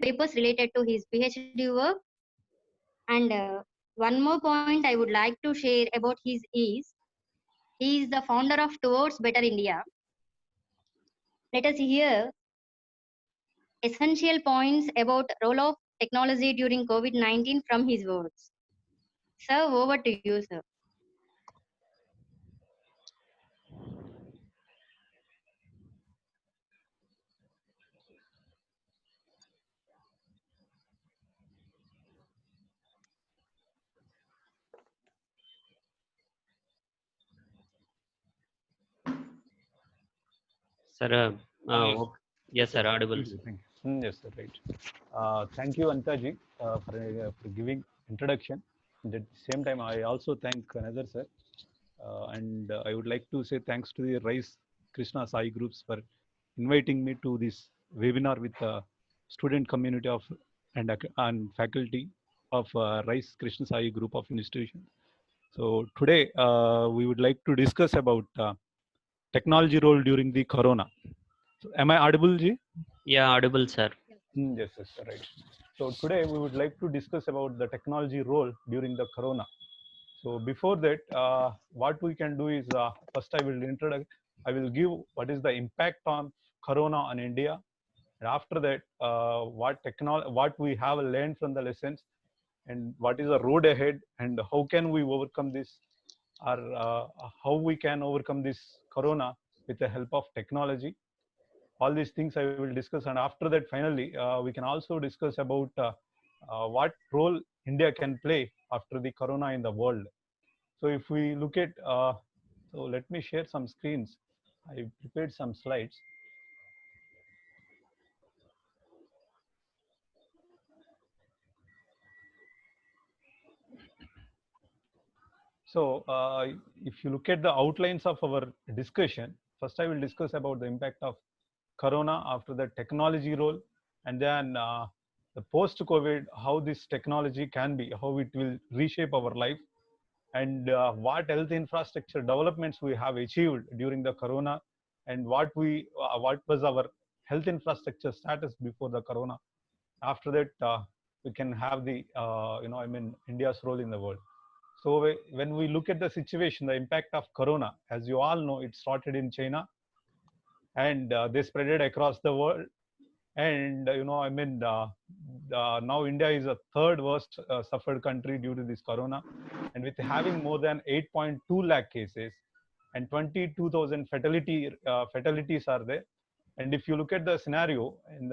papers related to his PhD work. And one more point I would like to share about his is he is the founder of Towards Better India. Let us hear essential points about role of technology during COVID-19 from his words. Sir, over to you, sir. Sir, Yes. yes, sir, audible. Thank you. Thank you. Yes, sir. Right. Thank you, Antaji, for giving introduction. And at the same time, I also thank another sir, and I would like to say thanks to the Rise Krishna Sai groups for inviting me to this webinar with the student community of and faculty of Rise Krishna Sai group of institutions. So today we would like to discuss about technology role during the corona. So am I audible, Ji? Yeah, audible, sir. Yes, yes, right. So today we would like to discuss about the technology role during the corona. So before that, what we can do is first I will give what is the impact on corona on India, and after that, what we have learned from the lessons, and what is the road ahead, and how can we overcome this, or how we can overcome this corona with the help of technology. All these things I will discuss, and after that, finally, we can also discuss about what role India can play after the corona in the world. So if we look at, so let me share some screens. I prepared some slides. So if you look at the outlines of our discussion, first I will discuss about the impact of corona, after the technology role, and then the post-COVID, how this technology can be, how it will reshape our life, and what health infrastructure developments we have achieved during the corona, and what was our health infrastructure status before the corona. After that, we can have the India's role in the world. So when we look at the situation, the impact of corona, as you all know, it started in China, and they spread it across the world. And now India is a third worst suffered country due to this corona, and with having more than 8.2 lakh cases and 22,000 fatalities are there. And if you look at the scenario in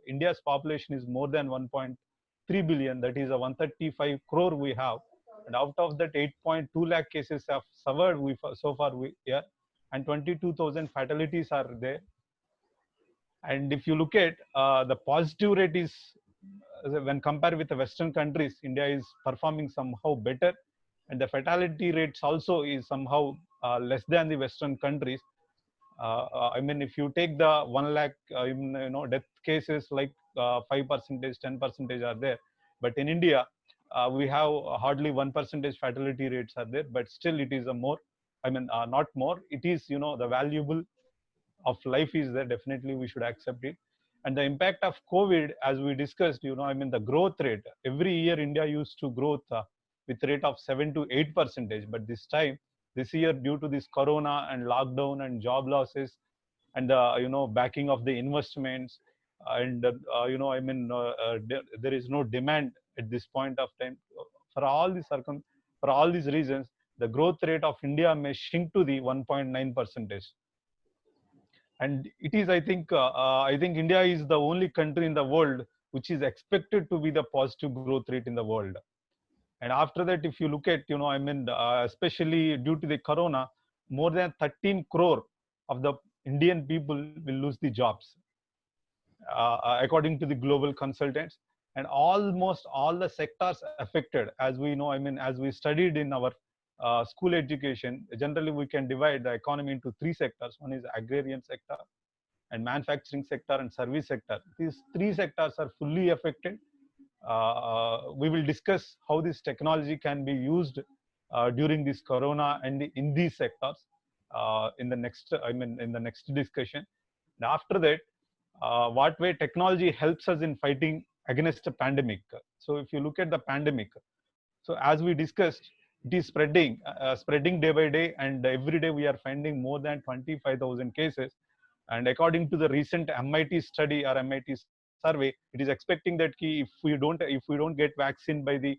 India's population is more than 1.3 billion, that is a 135 crore we have, and out of that 8.2 lakh cases have suffered so far and 22,000 fatalities are there. And if you look at the positive rate is, when compared with the Western countries, India is performing somehow better, and the fatality rates also is somehow less than the Western countries. I mean, if you take the 1 lakh, death cases, like 5%, 10% are there, but in India, we have hardly 1% fatality rates are there, but still it is a more, not more. It is, the valuable of life is there. Definitely, we should accept it. And the impact of COVID, as we discussed, the growth rate every year India used to growth with rate of 7 to 8%, but this year, due to this corona and lockdown and job losses, and the backing of the investments, and there is no demand at this point of time. For all these reasons, the growth rate of India may shrink to the 1.9%. And it is, I think India is the only country in the world which is expected to be the positive growth rate in the world. And after that, if you look at, especially due to the corona, more than 13 crore of the Indian people will lose the jobs, according to the global consultants. And almost all the sectors affected, as we know, as we studied in our school education, generally we can divide the economy into three sectors. One is agrarian sector, and manufacturing sector, and service sector. These three sectors are fully affected. We will discuss how this technology can be used during this corona and in these sectors in the next discussion. And after that, what way technology helps us in fighting against a pandemic. So if you look at the pandemic, so as we discussed, it is spreading day by day, and every day we are finding more than 25,000 cases. And according to the recent MIT study or MIT survey, it is expecting that if we don't get vaccine by the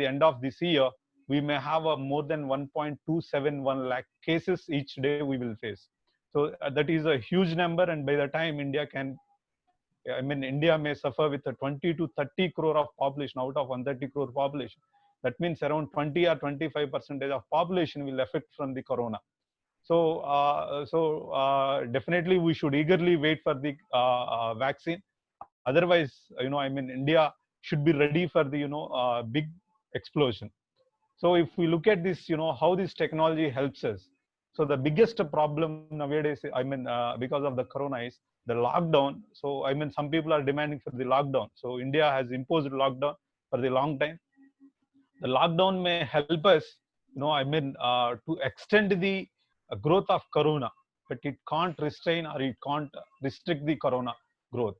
end of this year, we may have a more than 1.271 lakh cases each day we will face. So that is a huge number, and by the time India may suffer with a 20 to 30 crore of population out of 130 crore population. That means around 20 or 25% of population will affect from the corona. So definitely we should eagerly wait for the vaccine. Otherwise, India should be ready for the big explosion. So if we look at this, how this technology helps us. So the biggest problem nowadays, because of the corona, is the lockdown. So some people are demanding for the lockdown. So India has imposed lockdown for the long time. The lockdown may help us, to extend the growth of corona, but it can't restrain or it can't restrict the corona growth.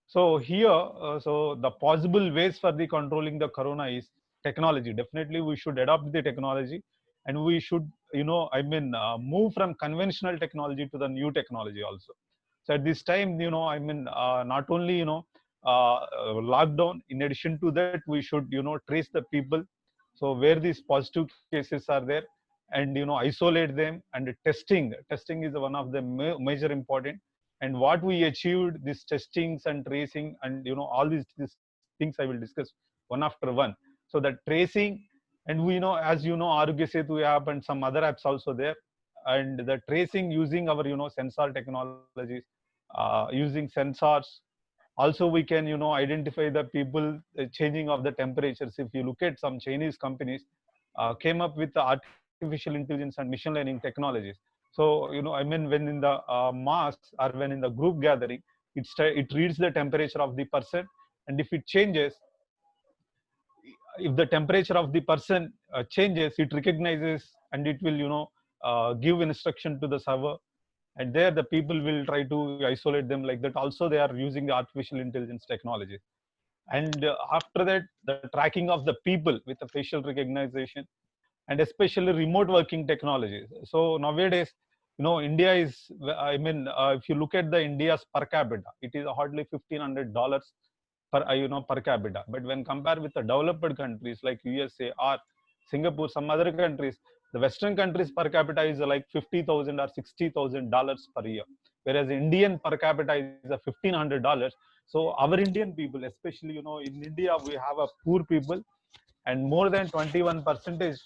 So here, so the possible ways for the controlling the corona is technology. Definitely, we should adopt the technology, and we should, move from conventional technology to the new technology also. So at this time, not only lockdown. In addition to that, we should, trace the people. So where these positive cases are there, and isolate them, and testing is one of the major important. And what we achieved, these testings and tracing, and all these things I will discuss one after one. So that tracing, and we know, as Arogya Setu app and some other apps also there, and the tracing using our sensor technologies, using sensors. Also we can identify the people changing of the temperatures. If you look at some Chinese companies came up with the artificial intelligence and machine learning technologies. So when in the mass or when in the group gathering, it reads the temperature of the person, and if it changes, if the temperature of the person changes, it recognizes, and it will give instruction to the server, and there the people will try to isolate them like that. Also they are using the artificial intelligence technology. And after that, the tracking of the people with the facial recognition, and especially remote working technologies. So nowadays, India is, if you look at the India's per capita, it is hardly $1,500 per capita. But when compared with the developed countries like USA or Singapore, some other countries, the Western countries per capita is like $50,000 or $60,000 per year, whereas Indian per capita is a $1,500. So our Indian people, especially in India, we have a poor people, and more than 21%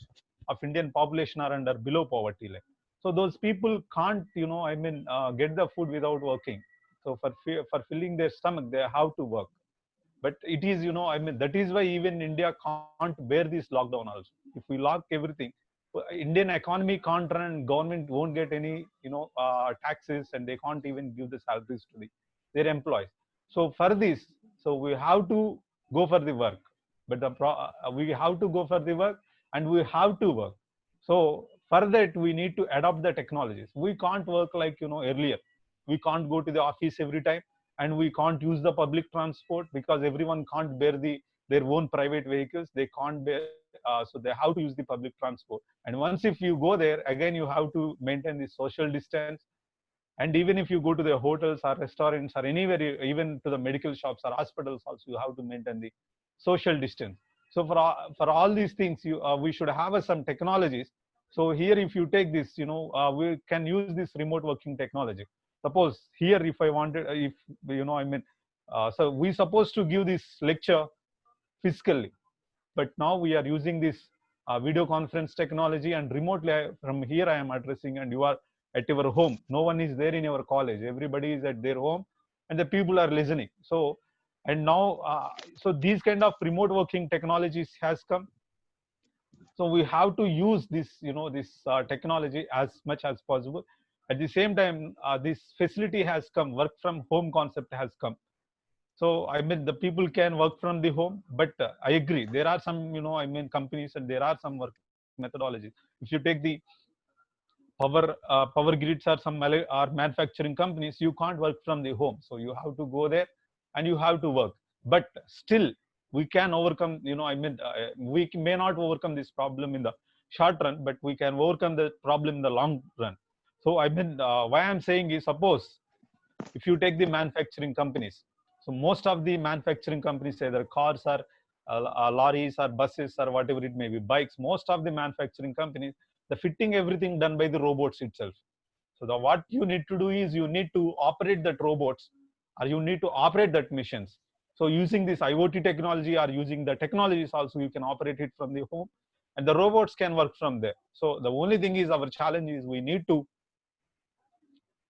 of Indian population are under below poverty line. So those people can't, get the food without working. So for filling their stomach, they have to work. But it is, that is why even India can't bear this lockdown also. If we lock everything, Indian economy can't run, government won't get any, taxes, and they can't even give the salaries to their employees. So for this, so we have to go for the work, but we have to go for the work, and we have to work. So for that, we need to adopt the technologies. We can't work like, earlier. We can't go to the office every time, and we can't use the public transport because everyone can't bear their own private vehicles. They can't bear, so they have to use the public transport. And once if you go there, again you have to maintain the social distance. And even if you go to the hotels or restaurants or anywhere, even to the medical shops or hospitals also, you have to maintain the social distance. So for all these things, we should have some technologies. So here, if you take this, we can use this remote working technology. Suppose here, if I wanted, if so we supposed to give this lecture physically, but now we are using this video conference technology, and remotely from here I am addressing, and you are at your home. No one is there in your college. Everybody is at their home, and the people are listening. So, and now, so these kind of remote working technologies has come. So we have to use this, this technology as much as possible. At the same time, this facility has come. Work from home concept has come. So the people can work from the home, but I agree there are some companies, and there are some work methodologies. If you take the power grids or or manufacturing companies, you can't work from the home. So you have to go there and you have to work. But still, we can overcome, we may not overcome this problem in the short run, but we can overcome the problem in the long run. So why I'm saying is, suppose if you take the manufacturing companies, so most of the manufacturing companies, either cars or lorries or buses or whatever it may be, bikes, most of the manufacturing companies, the fitting, everything done by the robots itself. So what you need to do is you need to operate that robots, or you need to operate that machines. So using this IoT technology or using the technologies also, you can operate it from the home, and the robots can work from there. So the only thing is, our challenge is we need to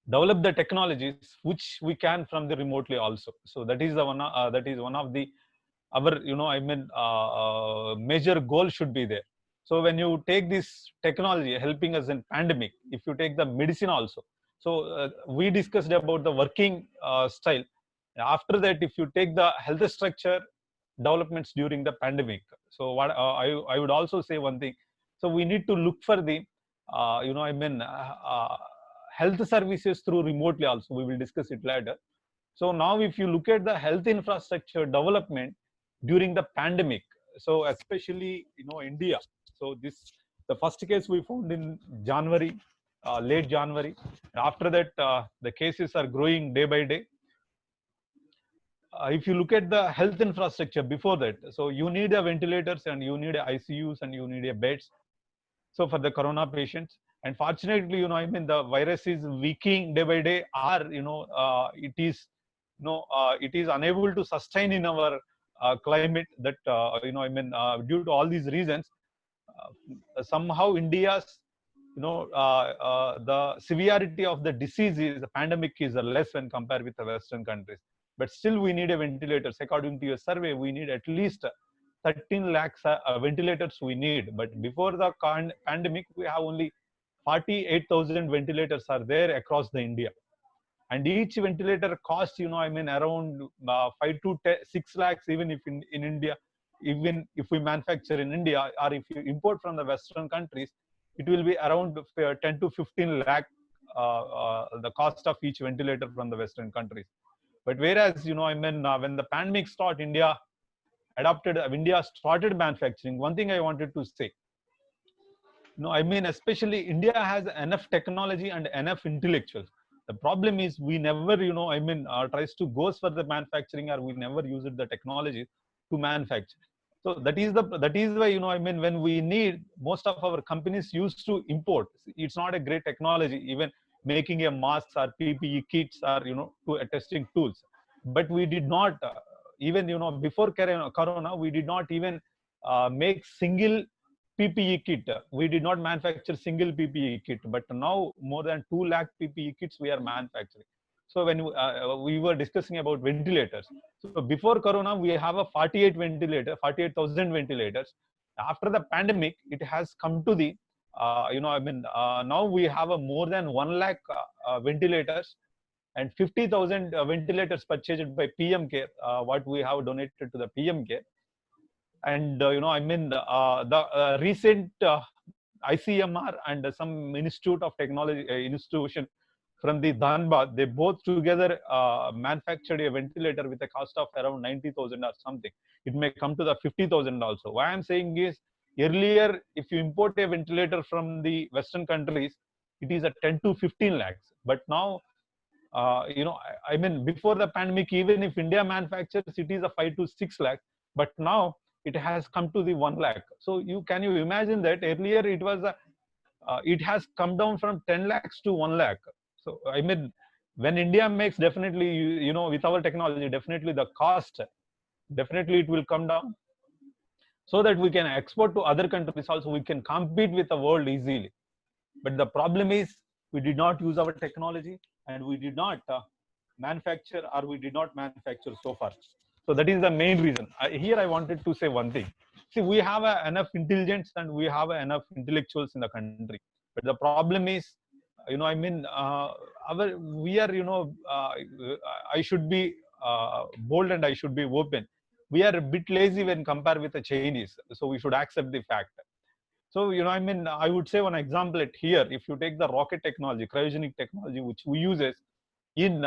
develop the technologies which we can from the remotely also. So that is the one of the our major goal should be there. So when you take this technology helping us in pandemic, if you take the medicine also, so we discussed about the working style. After that, if you take the health structure developments during the pandemic, so what I would also say one thing. So we need to look for the health services through remotely also. We will discuss it later. So now if you look at the health infrastructure development during the pandemic, so especially India, so this the first case we found in January, late January. After that, the cases are growing day by day. If you look at the health infrastructure before that, so you need a ventilators and you need a ICUs and you need a beds, so for the corona patients. And fortunately, the virus is weakening day by day, or it is unable to sustain in our climate, that due to all these reasons, somehow India's the severity of the disease is, the pandemic is less when compared with the Western countries. But still we need a ventilators. According to your survey, we need at least 13 lakhs ventilators we need. But before the pandemic, we have only 48,000 ventilators are there across the India. And each ventilator costs, around 5 to 6 lakhs, even if in India, even if we manufacture in India, or if you import from the Western countries, it will be around 10 to 15 lakh, the cost of each ventilator from the Western countries. But whereas, when the pandemic started, India started manufacturing. One thing I wanted to say, especially India has enough technology and enough intellectuals. The problem is we never, tries to go for the manufacturing, or we never use the technology to manufacture. So that is why, when we need, most of our companies used to import. It's not a great technology, even making a masks or PPE kits, or, to testing tools. But we did not, even, before Corona, we did not even make single PPE kit. We did not manufacture single PPE kit, but now more than 2 lakh PPE kits we are manufacturing. So when we were discussing about ventilators, so before Corona, we have a 48,000 ventilators. After the pandemic, it has come to the, now we have a more than 1 lakh ventilators, and 50,000 ventilators purchased by PM Care, what we have donated to the PM Care. And the recent ICMR and some institute of technology institution from the Dhanbad, they both together manufactured a ventilator with a cost of around 90,000 or something. It may come to the 50,000 also. Why I'm saying is, earlier, if you import a ventilator from the Western countries, it is at 10 to 15 lakhs. But now, before the pandemic, even if India manufactures, it is a 5 to 6 lakhs. But now it has come to the 1 lakh. So can you imagine that earlier it was it has come down from 10 lakhs to 1 lakh. So when India makes, definitely, with our technology, definitely the cost, definitely it will come down, so that we can export to other countries also. We can compete with the world easily. But the problem is, we did not use our technology, and we did not manufacture, or we did not manufacture so far. So that is the main reason. Here I wanted to say one thing. See, we have enough intelligence and we have enough intellectuals in the country. But the problem is, we are, I should be bold and I should be open. We are a bit lazy when compared with the Chinese. So we should accept the fact. So, I mean, I would say one example at here, if you take the rocket technology, cryogenic technology, which we uses in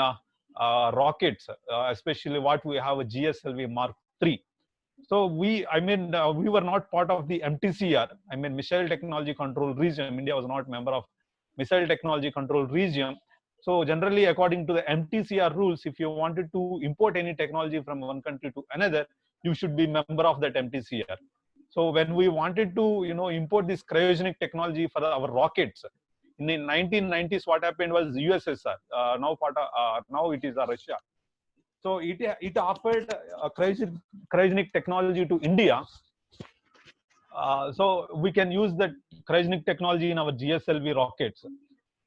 rockets, especially what we have a GSLV Mark III. So we were not part of the MTCR, I mean, Missile Technology Control Region. India was not member of Missile Technology Control Region. So generally, according to the MTCR rules, if you wanted to import any technology from one country to another, you should be member of that MTCR. So when we wanted to, import this cryogenic technology for our rockets, in the 1990s, what happened was USSR. Now it is Russia. So it offered cryogenic technology to India. So we can use that cryogenic technology in our GSLV rockets.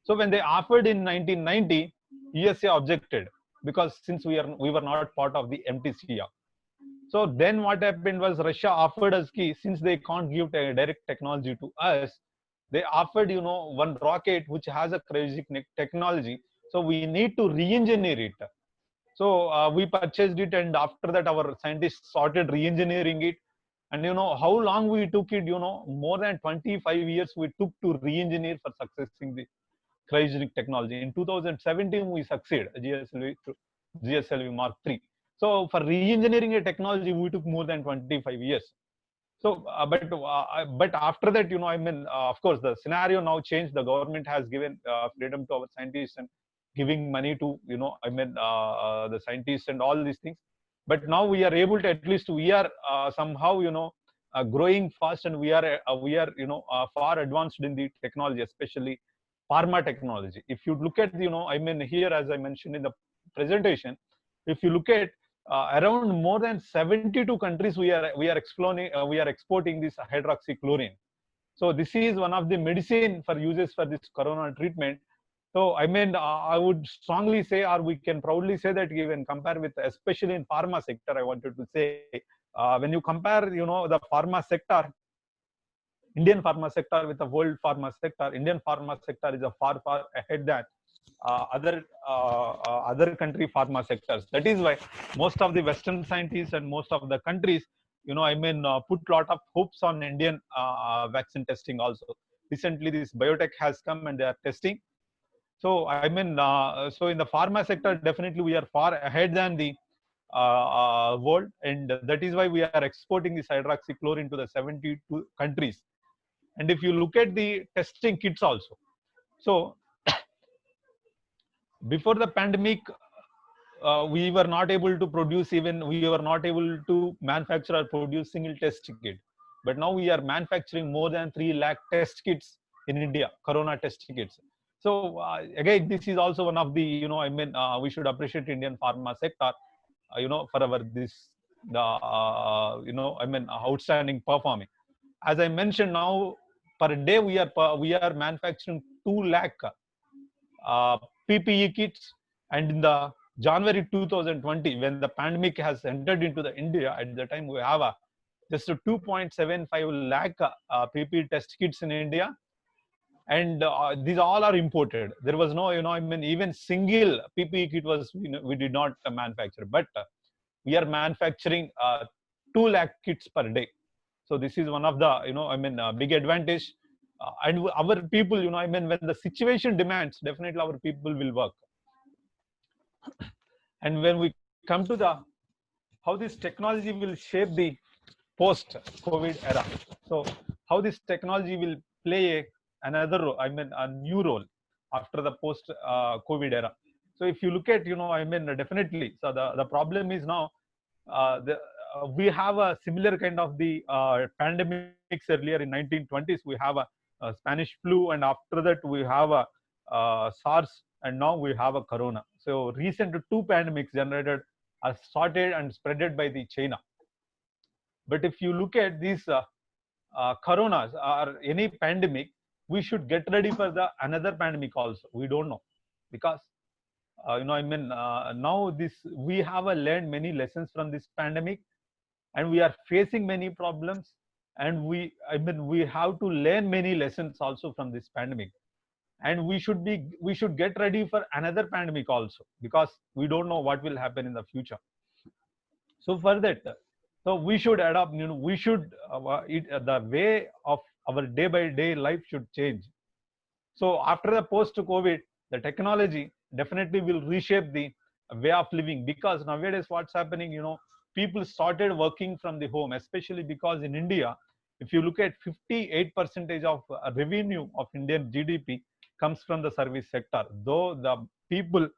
So when they offered in 1990, USA objected because since we were not part of the MTCR. So then what happened was Russia offered us key, since they can't give direct technology to us, they offered, one rocket which has a cryogenic technology. So we need to re-engineer it. So we purchased it, and after that our scientists started re-engineering it. And how long we took it, more than 25 years we took to re-engineer for successing the cryogenic technology. In 2017 we succeeded GSLV Mark III. So for re-engineering a technology, we took more than 25 years. So, but after that, I mean, of course, the scenario now changed. The government has given freedom to our scientists and giving money to, the scientists and all these things. But now we are able to, at least we are somehow, growing fast, and we are far advanced in the technology, especially pharma technology. If you look at, I mean, here, as I mentioned in the presentation, if you look at around more than 72 countries, we are exporting this hydroxychloroquine. So this is one of the medicine for uses for this corona treatment. So I mean, I would strongly say, or we can proudly say that even compare with, especially in pharma sector, I wanted to say, when you compare, the pharma sector, Indian pharma sector with the world pharma sector, Indian pharma sector is a far ahead than other country pharma sectors. That is why most of the Western scientists and most of the countries, I mean, put lot of hopes on Indian vaccine testing also. Recently, this biotech has come and they are testing. So I mean, so in the pharma sector, definitely we are far ahead than the world, and that is why we are exporting this hydroxychloroquine to the 72 countries. And if you look at the testing kits also, so before the pandemic, we were not able to produce, even we were not able to manufacture or produce single test kit. But now we are manufacturing more than 3 lakh test kits in India, corona test kits. So again, this is also one of the, I mean, we should appreciate Indian pharma sector, for our I mean, outstanding performing. As I mentioned, now per day we are manufacturing 2 lakh PPE kits, and in the January 2020, when the pandemic has entered into the India, at the time we have just a 2.75 lakh PPE test kits in India, and these all are imported. There was no, I mean, even single PPE kit was, we did not manufacture, but we are manufacturing 2 lakh kits per day. So this is one of the, I mean, big advantage. And our people, I mean, when the situation demands, definitely our people will work. And when we come to the how this technology will shape the post-COVID era, so how this technology will play another role, I mean, a new role after the post-COVID era. So if you look at, I mean, definitely, so the problem is now we have a similar kind of the pandemics earlier in 1920s. We have a Spanish flu, and after that we have a SARS, and now we have a corona. So recent 2 pandemics generated are started and spreaded by the China. But if you look at these coronas or any pandemic, we should get ready for the another pandemic also. We don't know, because I mean, now we have learned many lessons from this pandemic, and we are facing many problems, and we have to learn many lessons also from this pandemic. And we should get ready for another pandemic also, because we don't know what will happen in the future. So for that, so we should adopt, we should the way of our day by day life should change. So after the post COVID, the technology definitely will reshape the way of living, because nowadays what's happening, people started working from the home, especially because in India, if you look at 58% of revenue of Indian GDP comes from the service sector. Though the people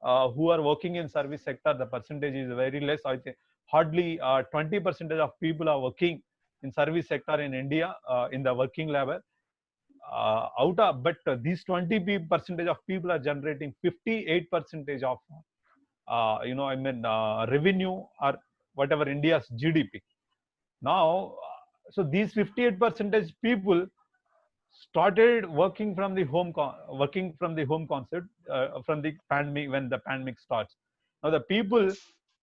who are working in service sector, the percentage is very less. I think hardly 20% of people are working in service sector in India in the working level. But these 20% of people are generating 58% of revenue or whatever India's GDP. Now, so these 58% people started working from the home concept from the pandemic, when the pandemic starts. Now the people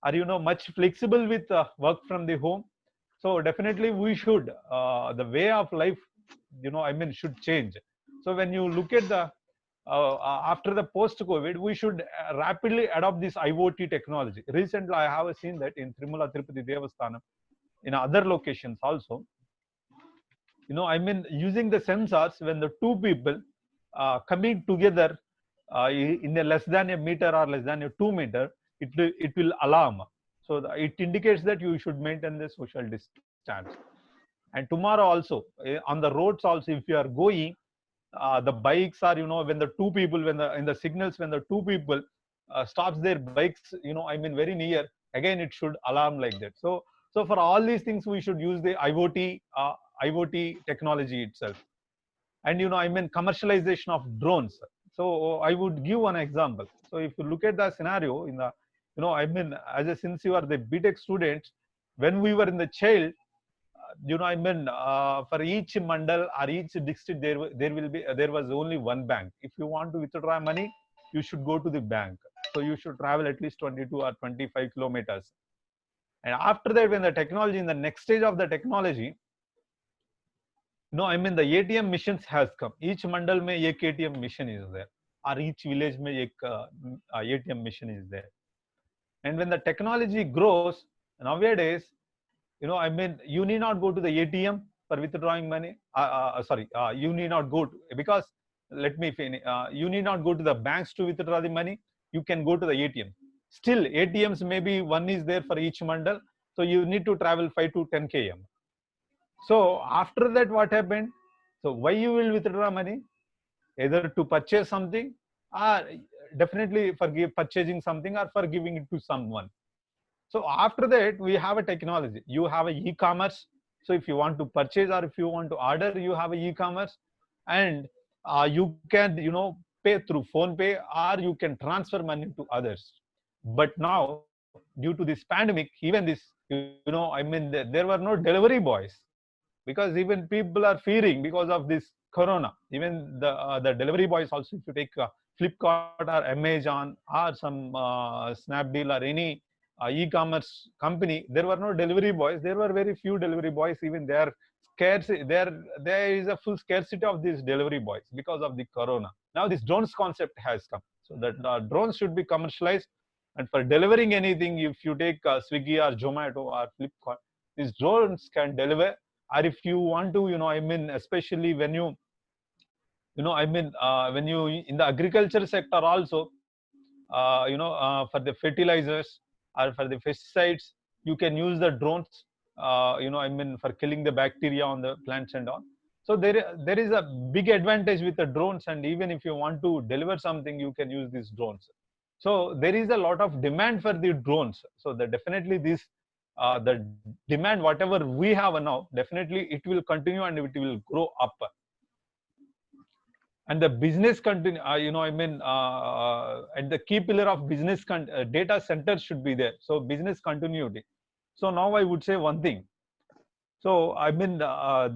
are much flexible with work from the home. So definitely we should the way of life should change. So when you look at the after the post COVID, we should rapidly adopt this IoT technology. Recently I have seen that in Tirumala Tirupati Devasthanam, in other locations also, using the sensors, when the two people coming together in a less than a meter or less than a 2 meter, it will alarm. So it indicates that you should maintain the social distance. And tomorrow also, on the roads also, if you are going, the bikes are, when the two people, in the signals, when the two people stops their bikes, very near, again it should alarm like that. So for all these things, we should use the IoT technology itself. And commercialization of drones. So I would give one example. So if you look at the scenario in the, since you are the BTech students, when we were in the child, for each mandal or each district, there was only one bank. If you want to withdraw money, you should go to the bank. So you should travel at least 22 or 25 kilometers. And after that, when the technology, in the next stage of the technology, the ATM machines has come. Each mandal mein ek ATM machine is there, or each village mein ek ATM machine is there. And when the technology grows nowadays, you need not go to the ATM for withdrawing money. You need not go to, because let me finish. You need not go to the banks to withdraw the money. You can go to the ATM. Still, ATMs maybe one is there for each mandal, so you need to travel 5 to 10 km. So after that, what happened? So why you will withdraw money? Either to purchase something, or definitely for purchasing something, or for giving it to someone. So after that, we have a technology. You have a e-commerce. So if you want to purchase or if you want to order, you have a e-commerce, and you can pay through PhonePe, or you can transfer money to others. But now, due to this pandemic, even this, there were no delivery boys, because even people are fearing because of this corona. Even the delivery boys also, if you take Flipkart or Amazon or some Snapdeal or any e-commerce company, there were no delivery boys. There were very few delivery boys. Even there is a full scarcity of these delivery boys because of the corona. Now this drones concept has come, so that drones should be commercialized. And for delivering anything, if you take Swiggy or Zomato or Flipkart, these drones can deliver. Or if you want to, especially when you, when you in the agriculture sector also, for the fertilizers or for the pesticides, you can use the drones, for killing the bacteria on the plants and all. So there is a big advantage with the drones, and even if you want to deliver something, you can use these drones. So there is a lot of demand for the drones. So definitely this, the demand, whatever we have now, definitely it will continue and it will grow up. And the business continue, and the key pillar of business data centers should be there. So business continuity. So now I would say one thing. So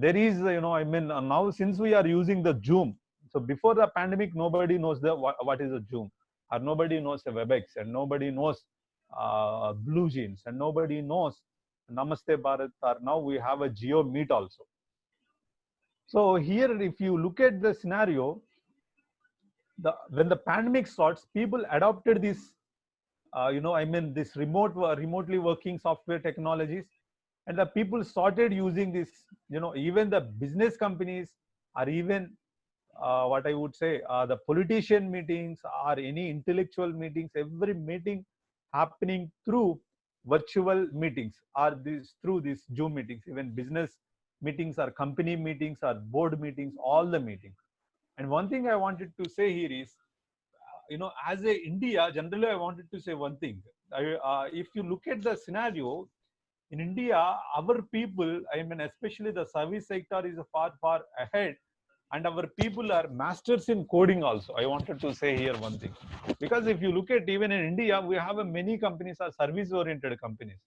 there is, now since we are using the Zoom. So before the pandemic, nobody knows what is a Zoom, or nobody knows a WebEx, and nobody knows BlueJeans, and nobody knows Namaste Bharat, or now we have a Geo Meet also. So here, if you look at the scenario, when the pandemic starts, people adopted this, this remotely working software technologies, and the people started using this, even the business companies, or even what I would say, the politician meetings or any intellectual meetings, every meeting happening through virtual meetings or this through these Zoom meetings, even business meetings or company meetings or board meetings, all the meetings. And one thing I wanted to say here is, as a India, generally, I wanted to say one thing. If you look at the scenario in India, our people, I mean, especially the service sector is far, far ahead, and our people are masters in coding also. I wanted to say here one thing, because if you look at even in India, we have many companies are service-oriented companies.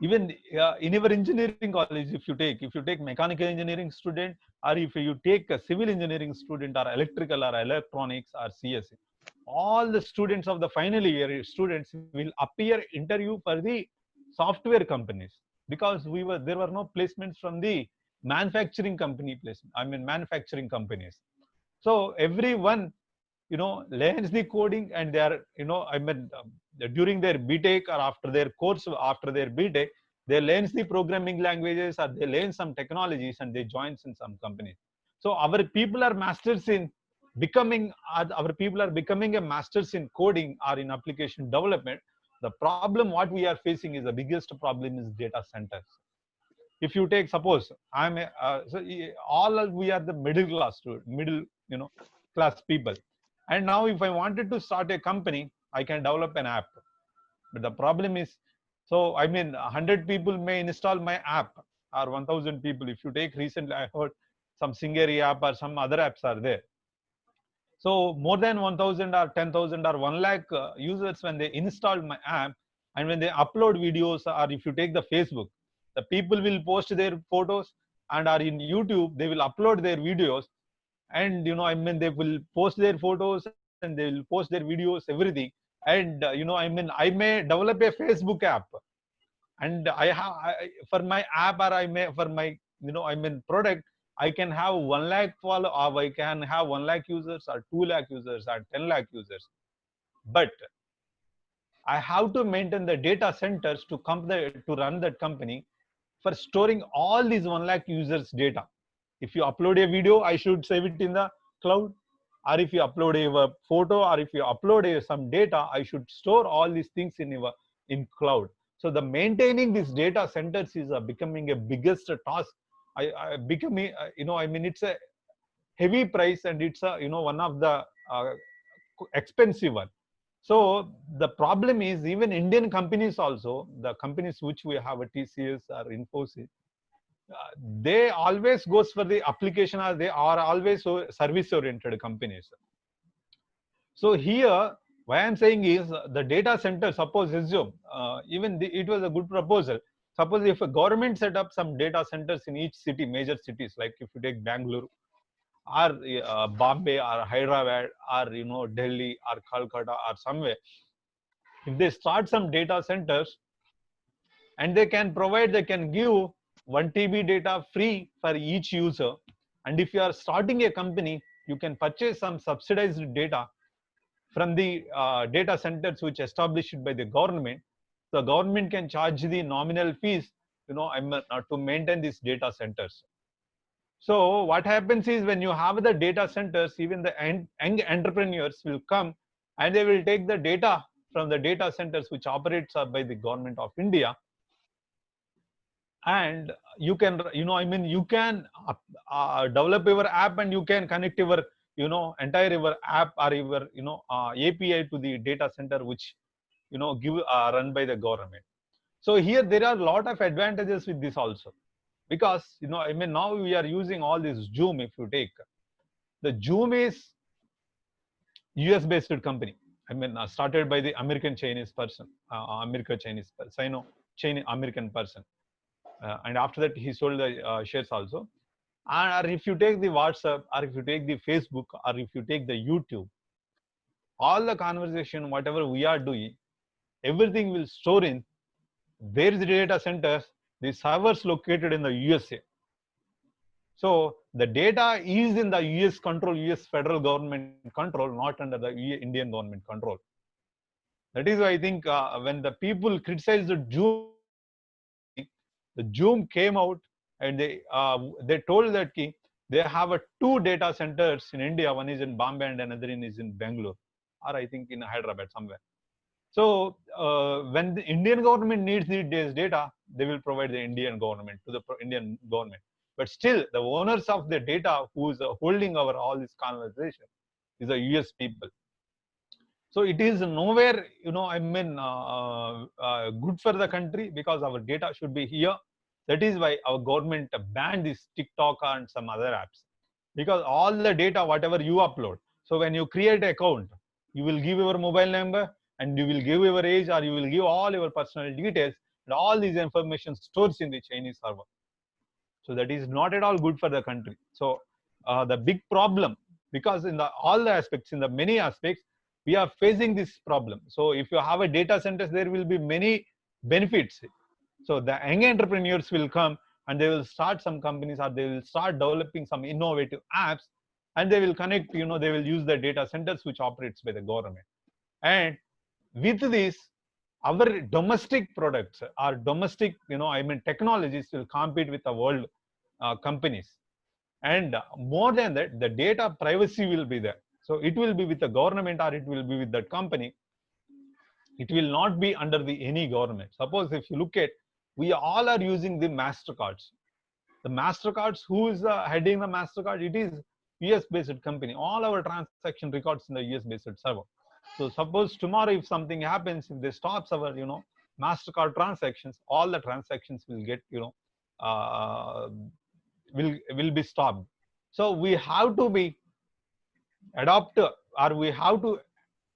Even in our engineering college, if you take mechanical engineering student, or if you take a civil engineering student, or electrical or electronics or CSE, all the students of the final year students will appear interview for the software companies, because there were no placements from the manufacturing company placement. I mean manufacturing companies. So everyone learns the coding, and they are during their BTech or after their course, after their BTech, they learn the programming languages or they learn some technologies and they join in some companies. So our people are masters in becoming a masters in coding or in application development. The problem what we are facing is the biggest problem is data centers. If you take, suppose I'm a, we are the middle class people, and now if I wanted to start a company, I can develop an app. But the problem is, so I mean 100 people may install my app, or 1000 people. If you take recently, I heard some Singeri app or some other apps are there. So more than 1000 or 10,000 or 1 lakh users, when they install my app, and when they upload videos, or if you take the Facebook, the people will post their photos, and are in YouTube, they will upload their videos, and they will post their photos and they will post their videos, everything. And I may develop a Facebook app, and for my app, or I may for my product, I can have 1 lakh follow, or I can have 1 lakh users, or 2 lakh users, or 10 lakh users. But I have to maintain the data centers to run that company, for storing all these 1 lakh users data. If you upload a video, I should save it in the cloud. Or if you upload a photo, or if you upload some data, I should store all these things in cloud. So the maintaining these data centers is becoming a biggest task. It's a heavy price, and it's one of the expensive one. So the problem is, even Indian companies also, the companies which we have, a TCS or Infosys, they always goes for the application, or they are always service oriented companies. So here, why I'm saying is, the data center, suppose assume, it was a good proposal. Suppose if a government set up some data centers in each city, major cities, like if you take Bangalore, or Bombay, or Hyderabad, or Delhi, or Calcutta, or somewhere, if they start some data centers, and they can give 1 TB data free for each user. And if you are starting a company, you can purchase some subsidized data from the data centers which established by the government. The government can charge the nominal fees, to maintain these data centers. So what happens is, when you have the data centers, even the young entrepreneurs will come, and they will take the data from the data centers which operates by the government of India. And you can you can develop your app, and you can connect your entire your app, or your API to the data center which run by the government. So here there are a lot of advantages with this also, because now we are using all this Zoom. If you take the Zoom, is US based company, started by the American Chinese person, Sino-American person. And after that, he sold the shares also. Or if you take the WhatsApp, or if you take the Facebook, or if you take the YouTube, all the conversation, whatever we are doing, everything will store in. There is the data centers, the servers located in the USA. So the data is in the US control, US federal government control, not under the Indian government control. That is why I think when the people criticize the Zoom The Zoom came out and they told that they have 2 data centers in India. One is in Bombay and another is in Bangalore, or I think in Hyderabad somewhere. So when the Indian government needs this data, they will provide the Indian government to the Indian government. But still, the owners of the data who is holding over all this conversation is the US people. So it is nowhere, good for the country, because our data should be here. That is why our government banned this TikTok and some other apps, because all the data, whatever you upload. So when you create an account, you will give your mobile number and you will give your age, or you will give all your personal details, and all these information stores in the Chinese server. So that is not at all good for the country. So the big problem, because in all the aspects, in the many aspects, we are facing this problem. So if you have a data centers, there will be many benefits. So the young entrepreneurs will come and they will start some companies, or they will start developing some innovative apps, and they will connect, they will use the data centers which operates by the government. And with this, our domestic products, our domestic, technologies will compete with the world companies. And more than that, the data privacy will be there. So it will be with the government, or it will be with that company. It will not be under any government. Suppose if you look at, we all are using the MasterCards. The MasterCards, who is heading the MasterCard? It is US-based company. All our transaction records in the US-based server. So suppose tomorrow if something happens, if they stops our, MasterCard transactions, all the transactions will get, will be stopped. So we have to be adopt, or we have to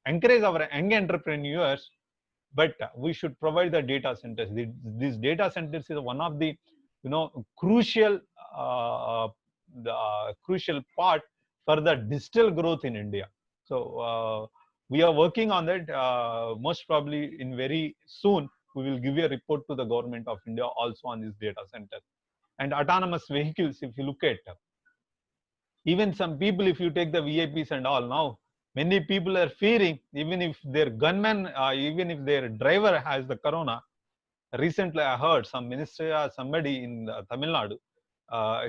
encourage our young entrepreneurs, but we should provide the data centers. These data centers is one of the crucial crucial part for the digital growth in India. So we are working on that. Most probably in very soon we will give a report to the government of India also on this data center. And autonomous vehicles, if you look at, even some people, if you take the VIPs and all, now many people are fearing, even if their gunman, even if their driver has the corona. Recently I heard some minister, somebody in Tamil Nadu,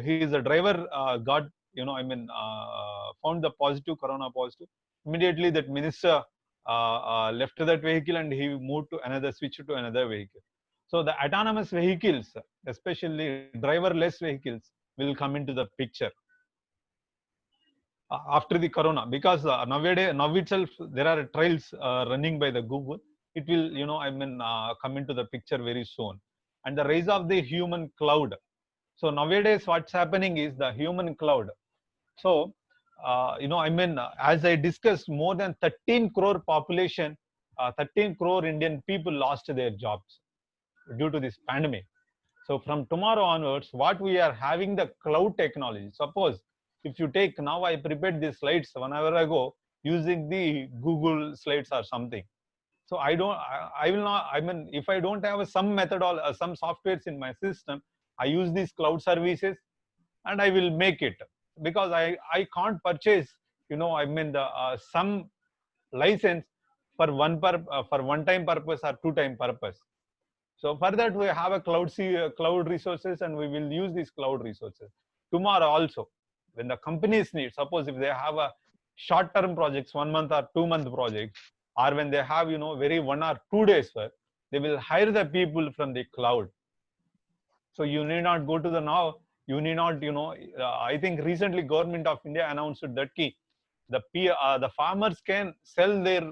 he is a driver, got, found the positive, corona positive. Immediately that minister left that vehicle and he moved to another, switched to another vehicle. So the autonomous vehicles, especially driverless vehicles, will come into the picture after the corona, because nowadays, now itself there are trials running by the Google. It will, come into the picture very soon. And the rise of the human cloud. So nowadays what's happening is the human cloud. So as I discussed, more than 13 crore population, 13 crore Indian people lost their jobs due to this pandemic. So from tomorrow onwards, what we are having the cloud technology. Suppose if you take, now I prepared these slides 1 hour ago using the Google slides or something. So I will not, if I don't have some method or some softwares in my system, I use these cloud services and I will make it, because I can't purchase, some license for one time purpose or 2 time purpose. So for that we have a cloud resources, and we will use these cloud resources. Tomorrow also, when the companies need, suppose if they have a short-term projects, 1 month or 2 month projects, or when they have, very 1 or 2 days work, they will hire the people from the cloud. So you need not go to the now, you need not, I think recently government of India announced that the farmers can sell their,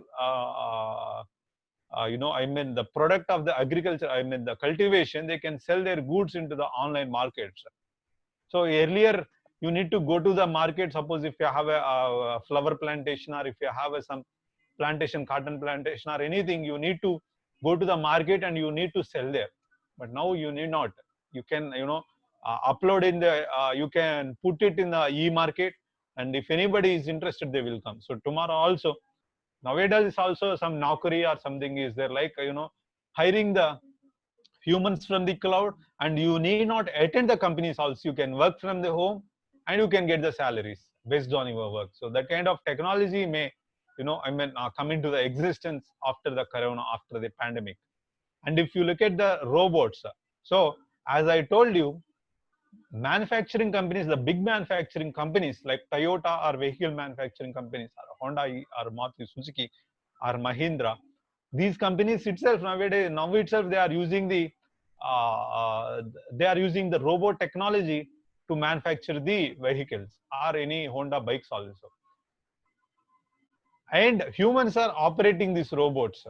the product of the agriculture, the cultivation, they can sell their goods into the online markets. So earlier, you need to go to the market. Suppose if you have a flower plantation, or if you have some plantation, cotton plantation or anything, you need to go to the market and you need to sell there. But now you need not. You can, upload in the, you can put it in the e-market, and if anybody is interested, they will come. So tomorrow also, nowadays also some Naukri or something is there, like, hiring the humans from the cloud, and you need not attend the companies also. You can work from the home and you can get the salaries based on your work. So that kind of technology may, come into the existence after the corona, after the pandemic. And if you look at the robots, so as I told you, manufacturing companies, the big manufacturing companies like Toyota or vehicle manufacturing companies, or Honda or Maruti Suzuki or Mahindra, these companies itself nowadays, now itself they are using the robot technology to manufacture the vehicles or any Honda bikes also. And humans are operating these robots.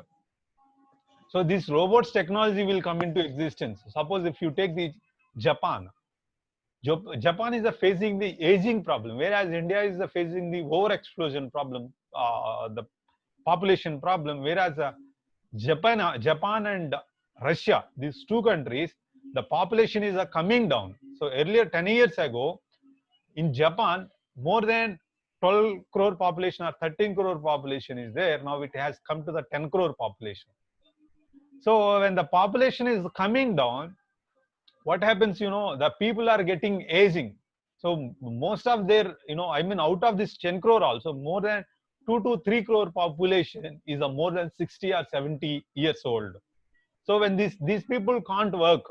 So this robots technology will come into existence. Suppose if you take the Japan, Japan is facing the aging problem, whereas India is facing the overexplosion problem, the population problem. Whereas Japan and Russia, these two countries, the population is coming down. So earlier, 10 years ago, in Japan, more than 12 crore population or 13 crore population is there. Now it has come to the 10 crore population. So when the population is coming down, what happens, the people are getting aging. So most of their, out of this 10 crore also, more than 2 to 3 crore population is a more than 60 or 70 years old. So when these people can't work,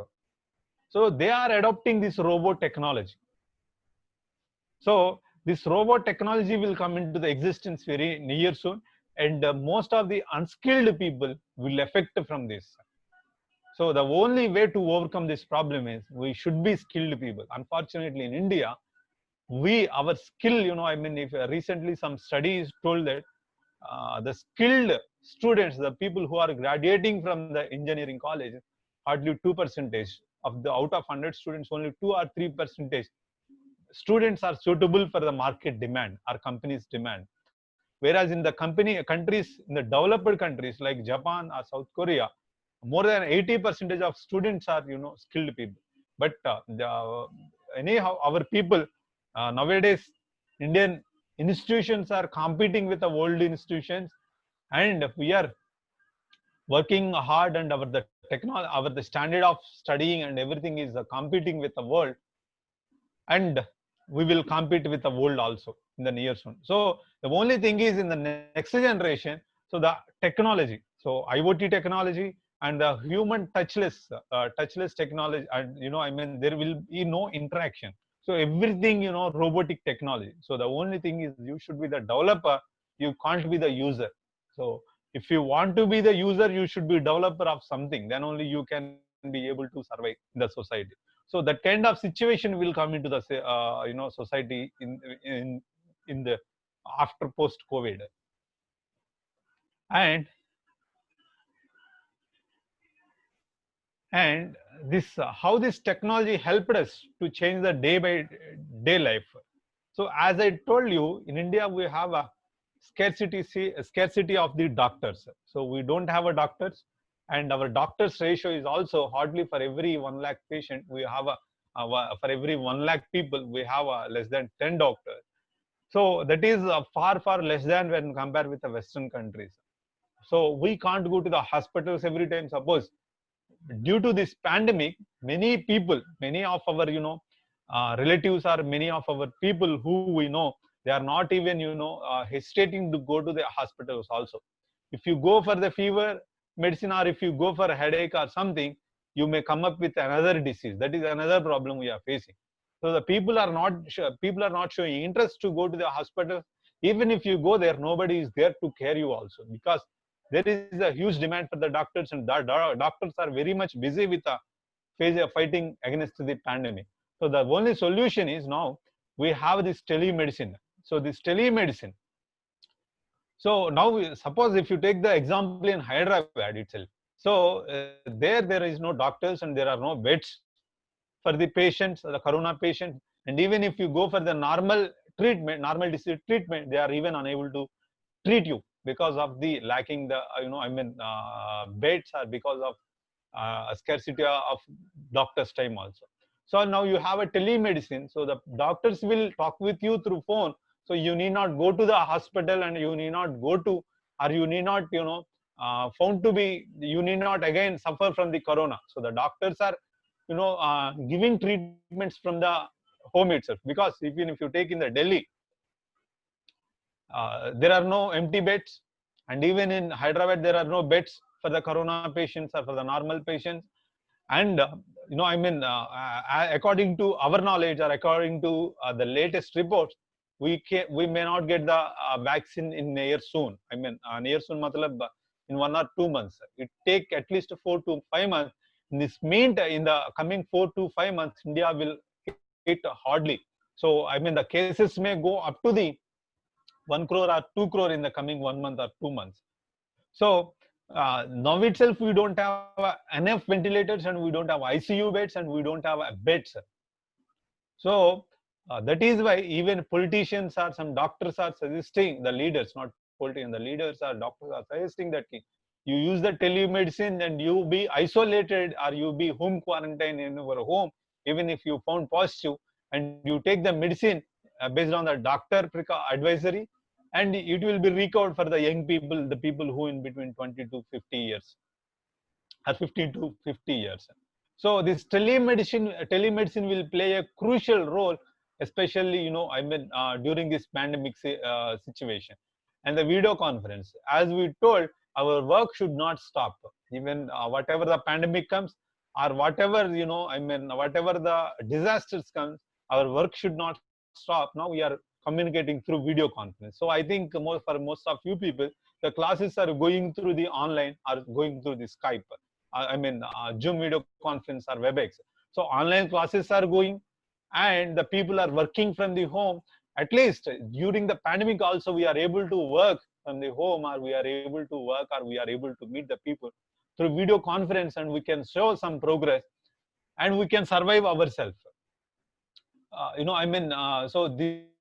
so they are adopting this robot technology. So this robot technology will come into the existence very near soon, and most of the unskilled people will affect from this. So the only way to overcome this problem is we should be skilled people. Unfortunately, in India, our skill, if recently some studies told that the skilled students, the people who are graduating from the engineering college, hardly 2% of the out of 100 students, only 2 or 3% students are suitable for the market demand or company's demand. Whereas in the countries, in the developed countries like Japan or South Korea, more than 80% of students are, skilled people. But anyhow, our people nowadays, Indian institutions are competing with the world institutions, and we are working hard, and the standard of studying and everything is competing with the world, and we will compete with the world also in the near soon. So the only thing is in the next generation, so the technology, so IoT technology and the human touchless technology, and there will be no interaction. So everything, robotic technology. So the only thing is you should be the developer, you can't be the user. So if you want to be the user, you should be developer of something, then only you can be able to survive in the society. So that kind of situation will come into the society in the after post COVID. And this how this technology helped us to change the day by day life. So as I told you, in India we have a scarcity of the doctors. So we don't have a doctors, and our doctors ratio is also hardly for every 1 lakh patient we have for every 1 lakh people we have less than 10 doctors. So that is far less than when compared with the Western countries. So we can't go to the hospitals every time. Suppose due to this pandemic, many of our relatives or many of our people who we know, they are not even hesitating to go to the hospitals also. If you go for the fever medicine, or if you go for a headache or something, you may come up with another disease. That is another problem we are facing. So the people are not showing interest to go to the hospital. Even if you go there, nobody is there to care you also, because there is a huge demand for the doctors, and the doctors are very much busy with fighting against the pandemic. So the only solution is now we have this telemedicine. So this telemedicine. So now suppose if you take the example in Hyderabad itself. So there is no doctors and there are no beds for the patients, the corona patients. And even if you go for the normal disease treatment, they are even unable to treat you because of the lacking the beds, or because of scarcity of doctors time also. So now you have a telemedicine, so the doctors will talk with you through phone, so you need not go to the hospital, and you need not go to, or you need not you need not again suffer from the corona. So the doctors are giving treatments from the home itself, because even if you take in the Delhi, there are no empty beds, and even in Hyderabad there are no beds for the corona patients or for the normal patients. And according to our knowledge or according to the latest reports, we may not get the vaccine in near soon. Near soon matlab in 1 or 2 months. It take at least 4 to 5 months. This means in the coming 4 to 5 months, India will hit hardly. So the cases may go up to the 1 crore or 2 crore in the coming 1 month or 2 months. So now itself we don't have enough ventilators, and we don't have ICU beds, and we don't have beds. So that is why even politicians or some doctors are suggesting, the leaders, not politicians, the leaders or doctors are suggesting that you use the telemedicine and you be isolated or you be home quarantine in your home, even if you found positive, and you take the medicine based on the doctor advisory, and it will be recovered for the young people, the people who in between 20 to 50 years or 15 to 50 years. So this telemedicine will play a crucial role, especially during this pandemic situation. And the video conference, as we told, our work should not stop. Even whatever the pandemic comes, or whatever whatever the disasters comes, our work should not stop. Now we are communicating through video conference. So I think for most of you people, the classes are going through the online or going through the Skype. Zoom video conference or WebEx. So online classes are going, and the people are working from the home. At least during the pandemic also, we are able to work from the home, or we are able to work, or we are able to meet the people through video conference, and we can show some progress, and we can survive ourselves. So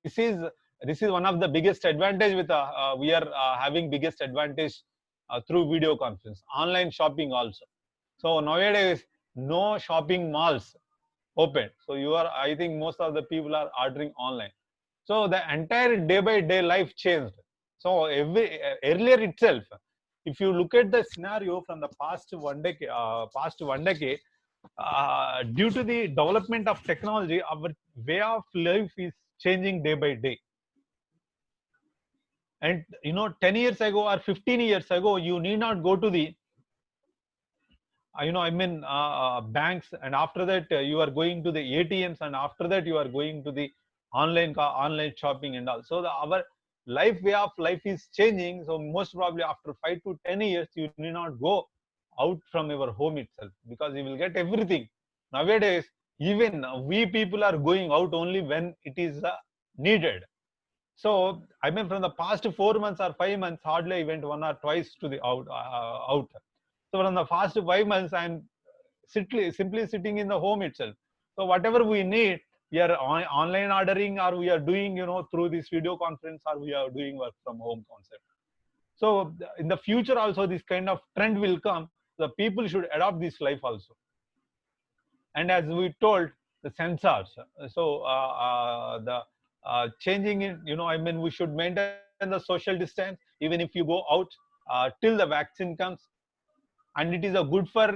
this is one of the biggest advantage with we are having biggest advantage through video conference. Online shopping also. So nowadays, no shopping malls open. So I think most of the people are ordering online. So the entire day by day life changed. So earlier itself, if you look at the scenario from the past one decade, due to the development of technology, our way of life is changing day by day. And 10 years ago or 15 years ago, you need not go to the banks, and after that you are going to the ATMs, and after that you are going to the online shopping and all. So our way of life is changing. So most probably after 5 to 10 years, you need not go out from your home itself, because you will get everything. Nowadays, even we people are going out only when it is needed. So from the past 4 months or 5 months, hardly I went 1 or twice to the out. So from the past 5 months, I'm simply sitting in the home itself. So whatever we need, we are online ordering, or we are doing through this video conference, or we are doing work from home concept. So in the future also, this kind of trend will come. The people should adopt this life also. And as we told, the sensors. So the changing it, we should maintain the social distance even if you go out till the vaccine comes. And it is a good for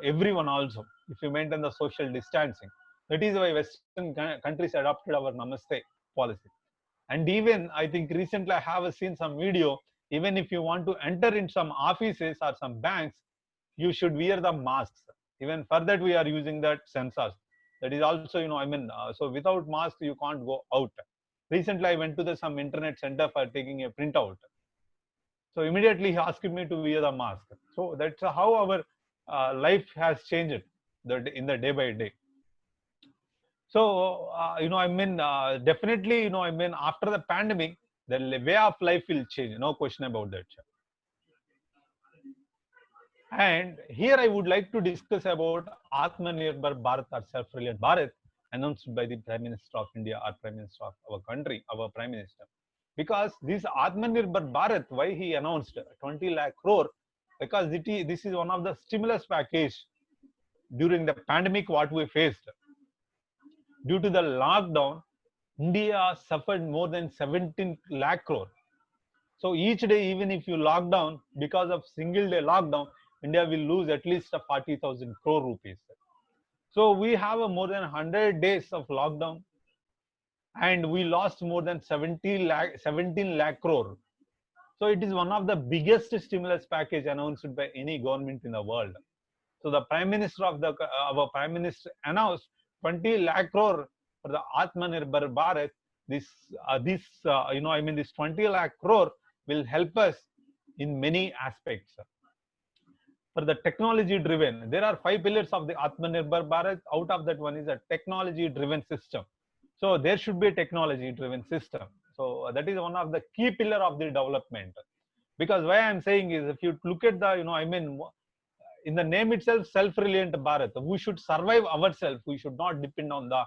everyone also if you maintain the social distancing. That is why Western countries adopted our Namaste policy. And even I think recently I have seen some video. Even if you want to enter in some offices or some banks, you should wear the masks. Even for that, we are using that sensors. That is also so without mask you can't go out. Recently I went to some internet center for taking a printout. So immediately he asked me to wear the mask. So that's how our life has changed in the day by day. So definitely after the pandemic, the way of life will change. No question about that. And here I would like to discuss about Atmanirbhar Bharat or Self-Reliant Bharat, announced by the Prime Minister of India or Prime Minister of our country, our Prime Minister. Because this Atmanirbhar Bharat, why he announced 20 lakh crore? Because this is one of the stimulus package during the pandemic what we faced. Due to the lockdown, India suffered more than 17 lakh crore. So each day, even if you lock down, because of single day lockdown, India will lose at least 40,000 crore rupees. So we have more than 100 days of lockdown, and we lost more than 17 lakh crore. So it is one of the biggest stimulus package announced by any government in the world. So the Prime Minister of our Prime Minister announced 20 lakh crore for the Atmanirbhar Bharat. This this 20 lakh crore will help us in many aspects. For the technology driven, there are 5 pillars of the Atmanirbhar Bharat. Out of that, one is a technology driven system. So there should be a technology driven system. So that is one of the key pillar of the development. Because why I'm saying is, if you look at the, in the name itself, self-reliant Bharat, we should survive ourselves. We should not depend on the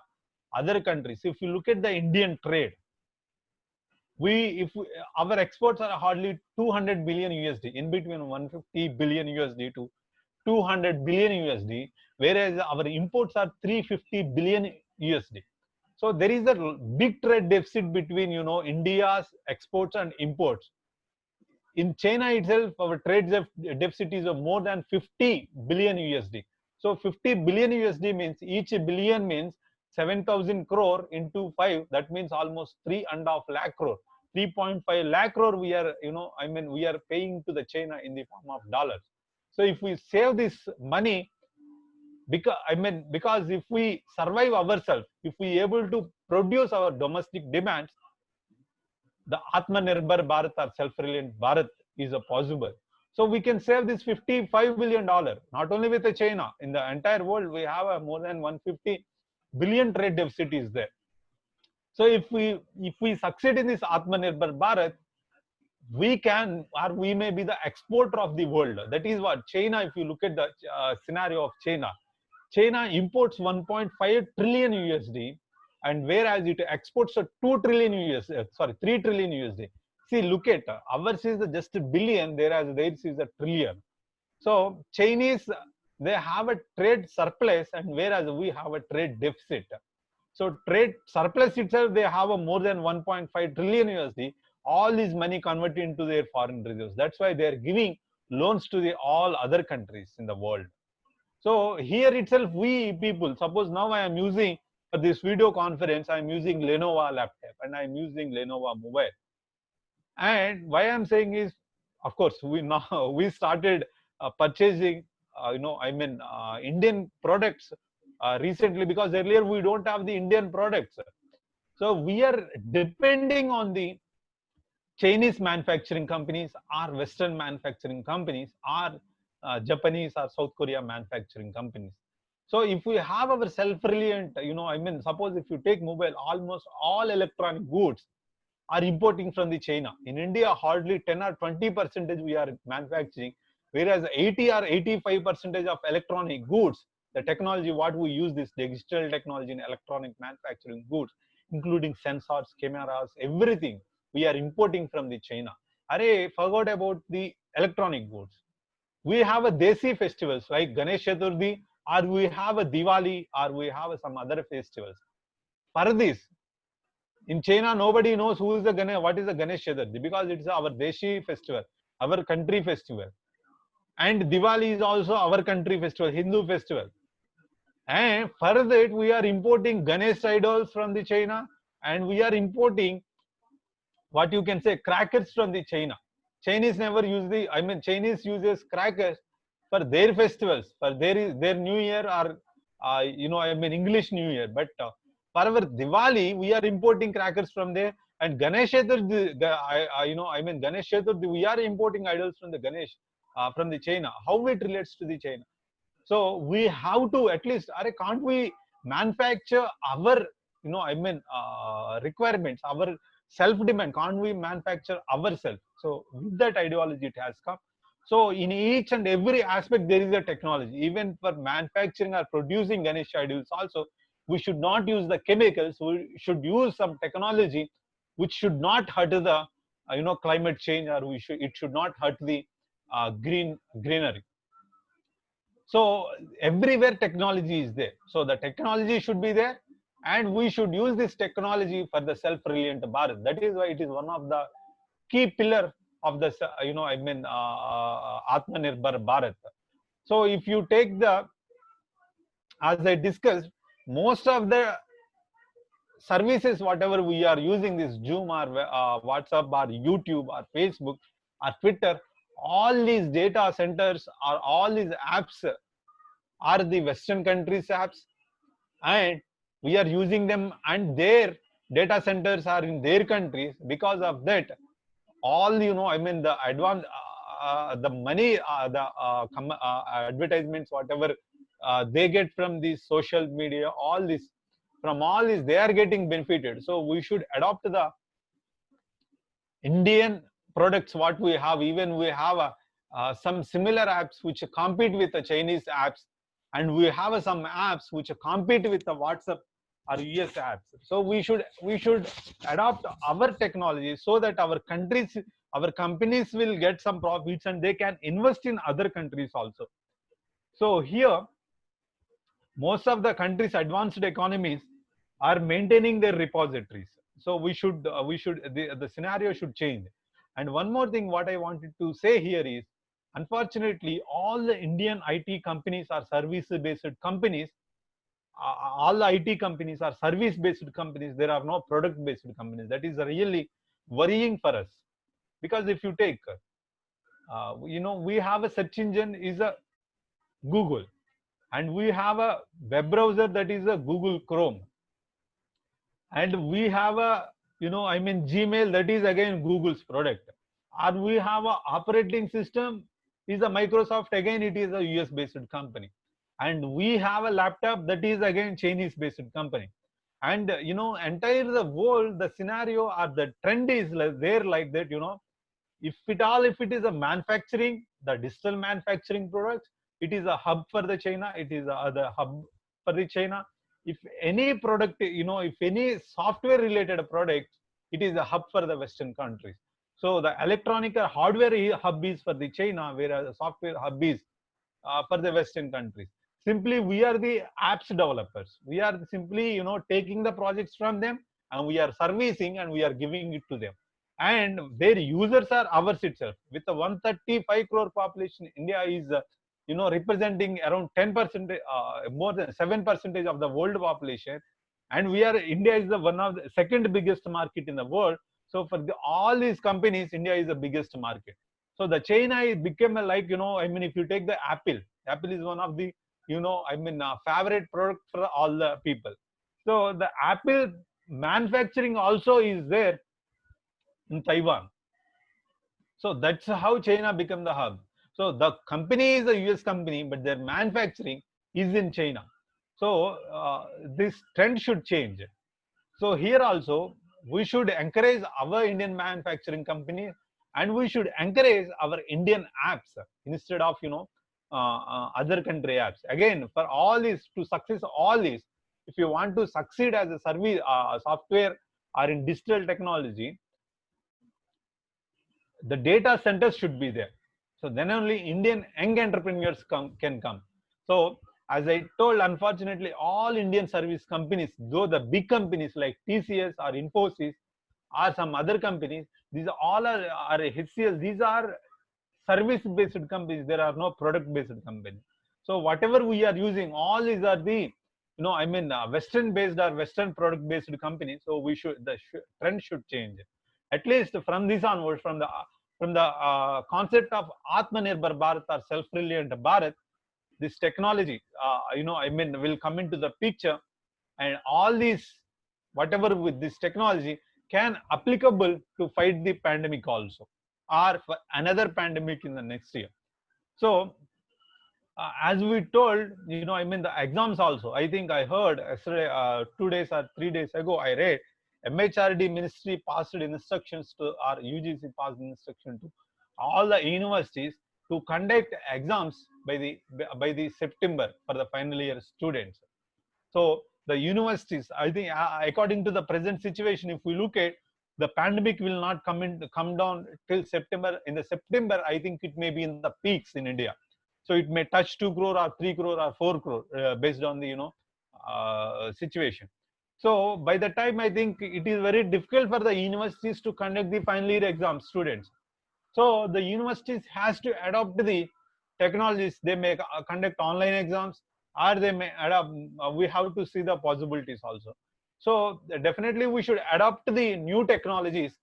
other countries. If you look at the Indian trade, our exports are hardly 200 billion USD, in between 150 billion USD to 200 billion USD, whereas our imports are 350 billion USD. So there is a big trade deficit between, India's exports and imports. In China itself, our trade deficit is of more than 50 billion USD. So 50 billion USD means each billion means 7,000 crore into 5. That means almost 3.5 lakh crore. 3.5 lakh crore we are, we are paying to the China in the form of dollars. So if we save this money, because if we survive ourselves, if we able to produce our domestic demands, the Atmanirbhar Bharat or self-reliant Bharat is a possible. So we can save this $55 billion, not only with China. In the entire world, we have a more than 150 billion trade deficit is there. So if we succeed in this Atmanirbhar Bharat, we can, or we may be the exporter of the world. That is what China, if you look at the scenario of China imports 1.5 trillion USD, and whereas it exports a 3 trillion USD. See, look at ours is just a billion, whereas theirs is a trillion. So Chinese, they have a trade surplus, and whereas we have a trade deficit. So trade surplus itself, they have a more than 1.5 trillion USD. All this money converted into their foreign reserves. That's why they are giving loans to the all other countries in the world. So here itself, we people, suppose now I am using for this video conference, I am using Lenovo laptop and I am using Lenovo mobile. And why I'm saying is, of course, we started purchasing, Indian products recently, because earlier we don't have the Indian products. So we are depending on the Chinese manufacturing companies or Western manufacturing companies or Japanese or South Korea manufacturing companies. So if we have our self-reliant, suppose if you take mobile, almost all electronic goods are importing from the China. In India, hardly 10 or 20% we are manufacturing, whereas 80 or 85% of electronic goods, the technology what we use, this digital technology in electronic manufacturing goods, including sensors, cameras, everything, we are importing from the China. Forgot about the electronic goods. We have a Desi festivals like Ganesh Chaturthi, or we have a Diwali, or we have some other festivals. For this, in China, nobody knows who is the Ganesh, what is the Ganesh Chaturthi, because it's our Deshi festival, our country festival. And Diwali is also our country festival, Hindu festival. And for that, we are importing Ganesh idols from the China, and we are importing what you can say crackers from the China. Chinese never use Chinese uses crackers for their festivals, for their New Year, or English New Year. But for our Diwali, we are importing crackers from there. And Ganesh Chaturthi, Ganesh Chaturthi, we are importing idols from the Ganesh from the China. How it relates to the China? So we have to at least, can't we manufacture our, requirements, our self-demand? Can't we manufacture ourselves? So with that ideology, it has come. So in each and every aspect, there is a technology. Even for manufacturing or producing Ganesh idols also, we should not use the chemicals. We should use some technology which should not hurt the, climate change, or it should not hurt the greenery. So everywhere technology is there. So the technology should be there, and we should use this technology for the self-reliant Bharat. That is why it is one of the key pillar of the, Atmanirbhar Bharat. So if you take as I discussed, most of the services, whatever we are using, this Zoom or WhatsApp or YouTube or Facebook or Twitter, all these data centers or all these apps are the Western countries' apps, and we are using them, and their data centers are in their countries. Because of that, all the advance, the money, advertisements, whatever they get from the social media, all this, from all this, they are getting benefited. So we should adopt the Indian products what we have. Even we have some similar apps which compete with the Chinese apps, and we have some apps which compete with the WhatsApp or US apps. So we should adopt our technology so that our countries, our companies will get some profits and they can invest in other countries also. So here, most of the countries' advanced economies are maintaining their repositories. So the scenario should change. And one more thing, what I wanted to say here is, unfortunately, all the Indian IT companies are service-based companies. All the IT companies are service-based companies. There are no product-based companies. That is really worrying for us, because if you take, we have a search engine is a Google, and we have a web browser that is a Google Chrome, and we have a Gmail, that is again Google's product, or we have a operating system is a Microsoft, again it is a US based company, and we have a laptop that is again Chinese based company. And entire the world, the scenario or the trend is there like that. If it is a manufacturing, the digital manufacturing products, it is a hub for the China, it is the hub for the China. If any product, if any software related product, it is a hub for the Western countries. So the electronic or hardware hub is for the China, whereas the software hub is for the Western countries. Simply, we are the apps developers. We are simply, taking the projects from them, and we are servicing and we are giving it to them. And their users are ours itself. With the 135 crore population, India is, representing around 10%, more than 7% of the world population. And India is the one of the second biggest market in the world. So for all these companies, India is the biggest market. So the China became if you take the Apple is one of the, favorite product for all the people. So the Apple manufacturing also is there in Taiwan. So that's how China became the hub. So the company is a US company, but their manufacturing is in China. So this trend should change. So here also, we should encourage our Indian manufacturing company, and we should encourage our Indian apps instead of other country apps. Again, for all this, to success all this, if you want to succeed as a service, software or in digital technology, the data centers should be there. So then only Indian young entrepreneurs can come. So as I told, unfortunately, all Indian service companies, though the big companies like TCS or Infosys or some other companies, these all are HCL. These are service-based companies. There are no product-based companies. So whatever we are using, all these are the, Western-based or Western product-based companies. So the trend should change. At least from this onwards, from the concept of Atmanirbhar Bharat or self-reliant Bharat, this technology, will come into the picture, and all these, whatever with this technology, can applicable to fight the pandemic also, or for another pandemic in the next year. So, as we told, the exams also. I think I heard yesterday, 2 days or 3 days ago, I read MHRD ministry passed instructions to, or UGC passed instruction to all the universities to conduct exams by the September for the final year students. So the universities, I think, according to the present situation, if we look at, the pandemic will not come down till September. In the September, I think it may be in the peaks in India. So it may touch 2 crore or 3 crore or 4 crore based on the situation. So by the time, I think it is very difficult for the universities to conduct the final year exam students. So the universities has to adopt the technologies. They may conduct online exams, or they may adopt. We have to see the possibilities also. So definitely we should adopt the new technologies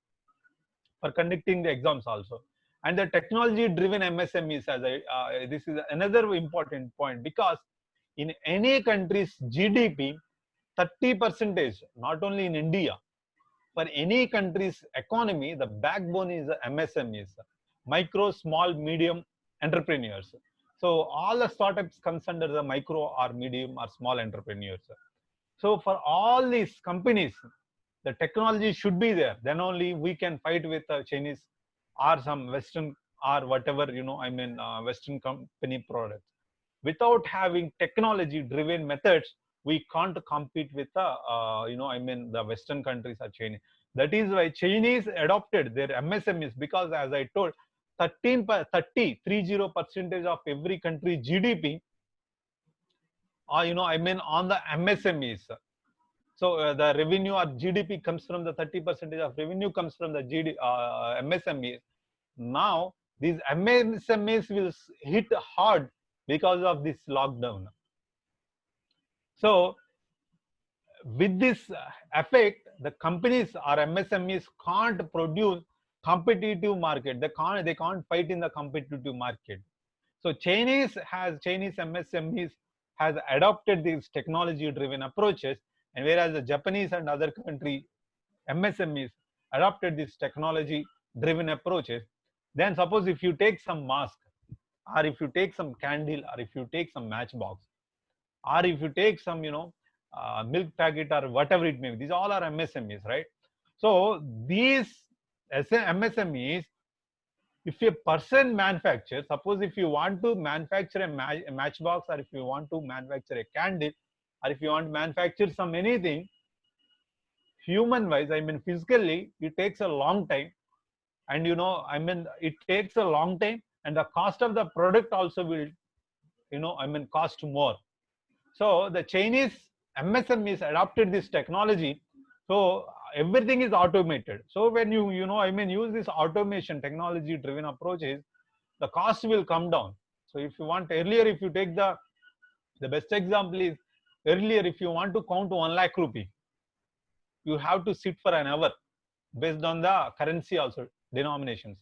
for conducting the exams also. And the technology driven MSMEs, this is another important point, because in any country's GDP, 30%, not only in India, for any country's economy, the backbone is the MSMEs, micro, small, medium entrepreneurs. So all the startups comes under the micro or medium or small entrepreneurs. So for all these companies, the technology should be there. Then only we can fight with Chinese or some Western or whatever, Western company products. Without having technology-driven methods, we can't compete with the Western countries or China. That is why Chinese adopted their MSMEs, because as I told, 30% of every country GDP, on the MSMEs. So the revenue or GDP comes from the 30% of revenue comes from the MSMEs. Now these MSMEs will hit hard because of this lockdown. So with this effect, the companies or MSMEs can't produce competitive market. They can't fight in the competitive market. So Chinese MSMEs has adopted these technology-driven approaches, and whereas the Japanese and other country MSMEs adopted these technology-driven approaches, then suppose if you take some mask, or if you take some candle, or if you take some matchbox, or if you take some milk packet or whatever it may be, these all are MSMEs, right? So these MSMEs, if a person manufactures, suppose if you want to manufacture a matchbox, or if you want to manufacture a candle, or if you want to manufacture some anything, human wise, physically, it takes a long time. And it takes a long time, and the cost of the product also will, cost more. So the Chinese MSMEs adopted this technology. So everything is automated. So when you use this automation technology driven approaches, the cost will come down. So if you want, earlier, if you take the best example is, earlier if you want to count 1 lakh rupee, you have to sit for an hour based on the currency also denominations.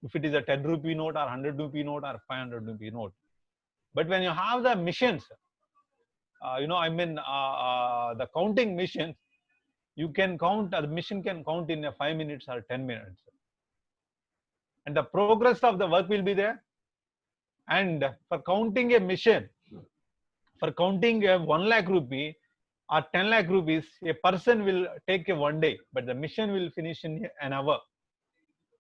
If it is a 10 rupee note or 100 rupee note or 500 rupee note. But when you have the machines, the counting machines, you can count, the machine can count in 5 minutes or 10 minutes. And the progress of the work will be there. And for counting a machine, for counting 1 lakh rupee or 10 lakh rupees, a person will take a 1 day, but the machine will finish in an hour.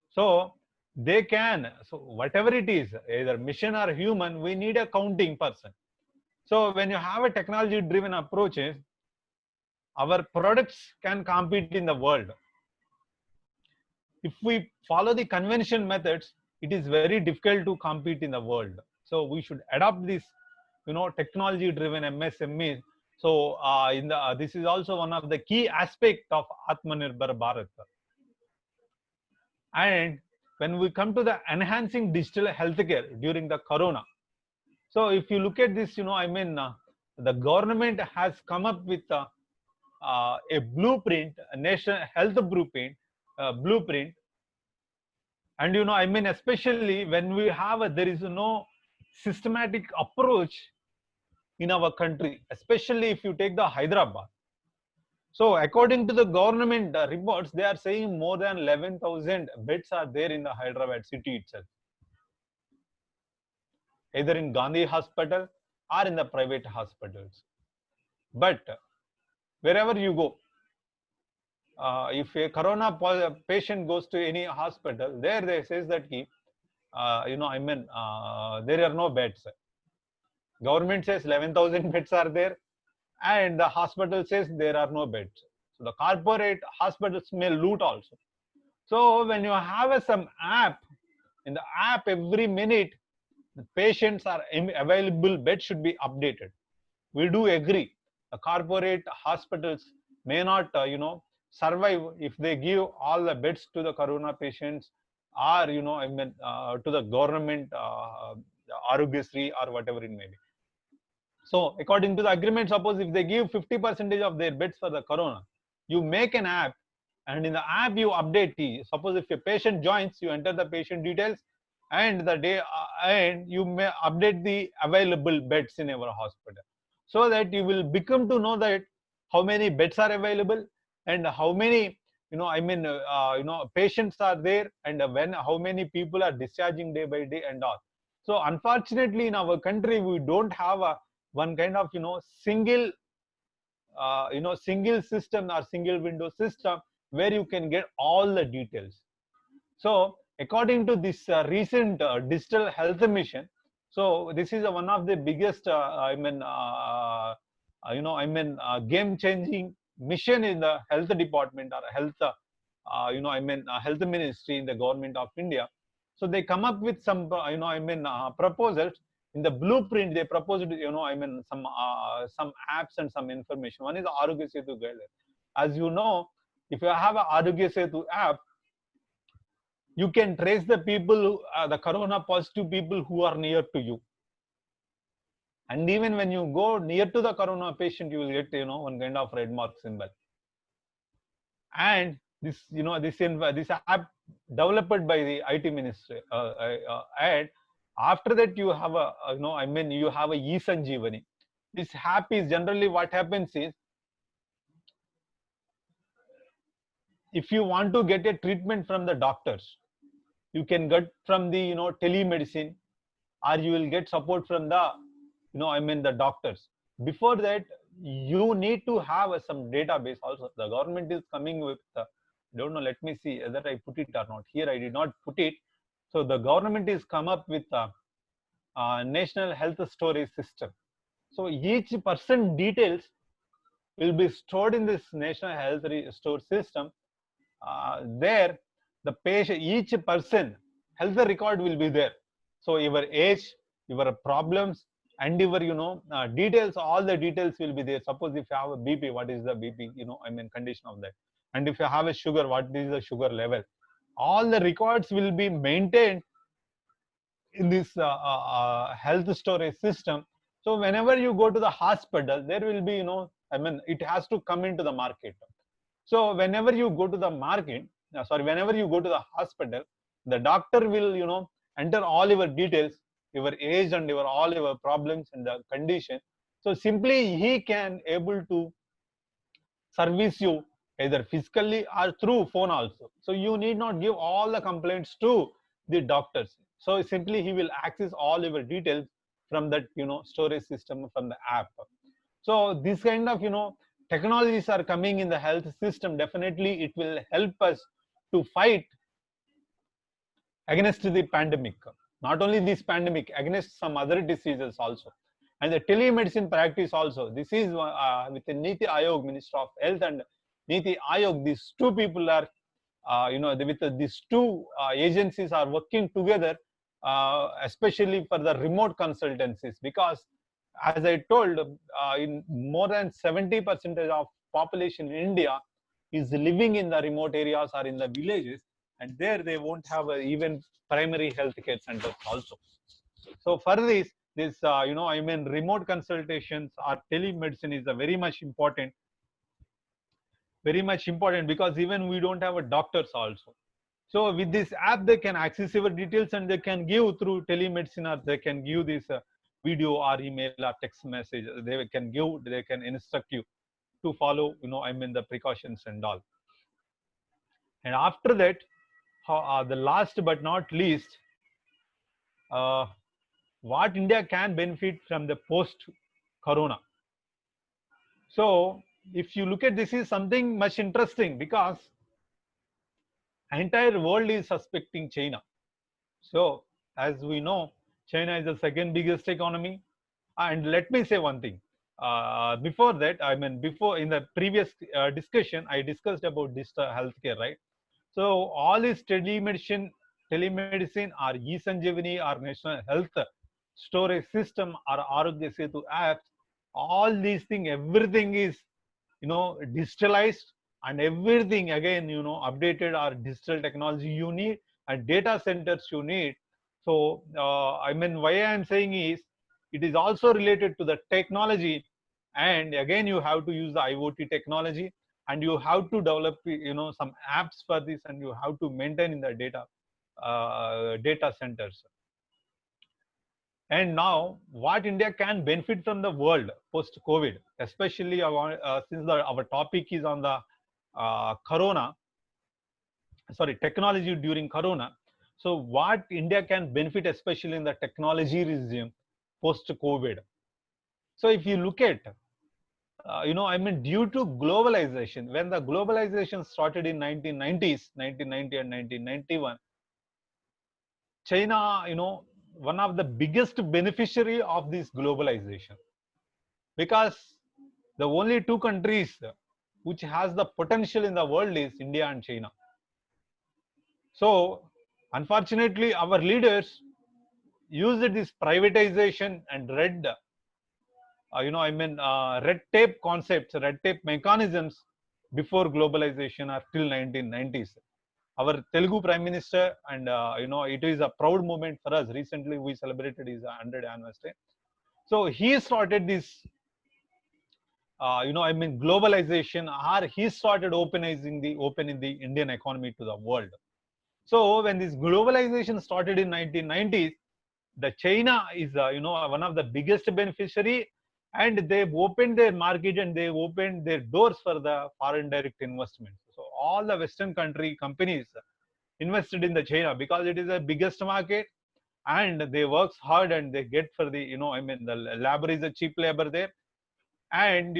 So they can, so whatever it is, either machine or human, we need a counting person. So when you have a technology driven approaches, our products can compete in the world. If we follow the conventional methods, it is very difficult to compete in the world. So we should adopt this, technology driven MSME. So this is also one of the key aspects of Atmanirbhar Bharat. And when we come to the enhancing digital healthcare during the corona, so if you look at this, the government has come up with a blueprint, a national health blueprint, and especially when we have there is no systematic approach in our country, especially if you take the Hyderabad. So according to the government reports, they are saying more than 11,000 beds are there in the Hyderabad city itself, either in Gandhi Hospital or in the private hospitals. But wherever you go, if a corona patient goes to any hospital, there they says that there are no beds. Government says 11,000 beds are there, and the hospital says there are no beds. So the corporate hospitals may loot also. So when you have some app, in the app every minute the patients are available, beds should be updated. We do agree the corporate hospitals may not survive if they give all the beds to the corona patients, or to the government Arogyasri or whatever it may be. So according to the agreement, suppose if they give 50% of their beds for the corona, you make an app, and in the app you update suppose if a patient joins, you enter the patient details, and the day and you may update the available beds in our hospital. so that you will become to know that how many beds are available and how many patients are there, and when how many people are discharging day by day and all. So unfortunately in our country we don't have a one kind of single single system or single window system where you can get all the details. So according to this recent digital health mission, so this is one of the biggest game changing mission in the health department or health health ministry in the government of India. So they come up with some proposals. In the blueprint they proposed some apps and some information. One is Arogya Setu guideline. As you know, if you have a Arogya Setu app, you can trace the people, the corona positive people who are near to you. And even when you go near to the corona patient, you will get one kind of red mark symbol. And this this app developed by the IT ministry, and after that you have a you have a eSanjeevani. This app is generally what happens is, if you want to get a treatment from the doctors, you can get from the telemedicine, or you will get support from the the doctors. Before that you need to have some database also. The government is coming with don't know, let me see whether I put it or not. Here I did not put it. So the government is come up with a national health storage system. So each person details will be stored in this national health store system. There the patient, each person health record will be there. So your age, your problems, and your details, all the details will be there. Suppose if you have a BP, what is the BP condition of that, and if you have a sugar, what is the sugar level. All the records will be maintained in this health storage system. So whenever you go to the hospital, there will be it has to come into the market. So whenever you go to the market, whenever you go to the hospital, the doctor will enter all your details, your age and your all your problems and the condition. So simply he can able to service you either physically or through phone also. So you need not give all the complaints to the doctors. So simply he will access all your details from that storage system, from the app. So this kind of technologies are coming in the health system. Definitely it will help us to fight against the pandemic. Not only this pandemic, against some other diseases also. And the telemedicine practice also. This is with the Niti Aayog, Minister of Health, and Niti Aayog. These two people are, these two agencies are working together, especially for the remote consultancies. Because, as I told, in more than 70% of population in India is living in the remote areas or in the villages, and there they won't have even primary health care centers also. So for this remote consultations or telemedicine is a very much important, because even we don't have a doctors also. So with this app they can access your details, and they can give through telemedicine, or they can give this video or email or text message. They can instruct you to follow the precautions and all. And after that, the last but not least, what India can benefit from the post-corona. So if you look at this, is something much interesting, because entire world is suspecting China. So as we know, China is the second biggest economy. And let me say one thing. Before that, before in the previous discussion, I discussed about digital healthcare, right? So all this telemedicine or eSanjeevani or national health storage system or Arogya Setu apps, all these things, everything is digitalized, and everything again updated or digital technology you need, and data centers you need. So why I am saying is, it is also related to the technology, and again you have to use the IoT technology, and you have to develop some apps for this, and you have to maintain in the data centers. And now, what India can benefit from the world post COVID, especially since our topic is on the Corona, sorry, technology during Corona. So, what India can benefit, especially in the technology regime post COVID. So, if you look at, due to globalization, when the globalization started in 1990s, 1990 and 1991, China, one of the biggest beneficiary of this globalization, because the only two countries which has the potential in the world is India and China. So unfortunately, our leaders used this privatization and red tape concepts, red tape mechanisms before globalization or till 1990s. Our Telugu Prime Minister, and it is a proud moment for us. Recently, we celebrated his 100th anniversary. So he started this, globalization, or he started opening the Indian economy to the world. So when this globalization started in 1990s, the China is, one of the biggest beneficiary, and they've opened their market and they've opened their doors for the foreign direct investment. So all the Western country companies invested in the China because it is the biggest market, and they works hard and they get for the, the labor is a cheap labor there. And,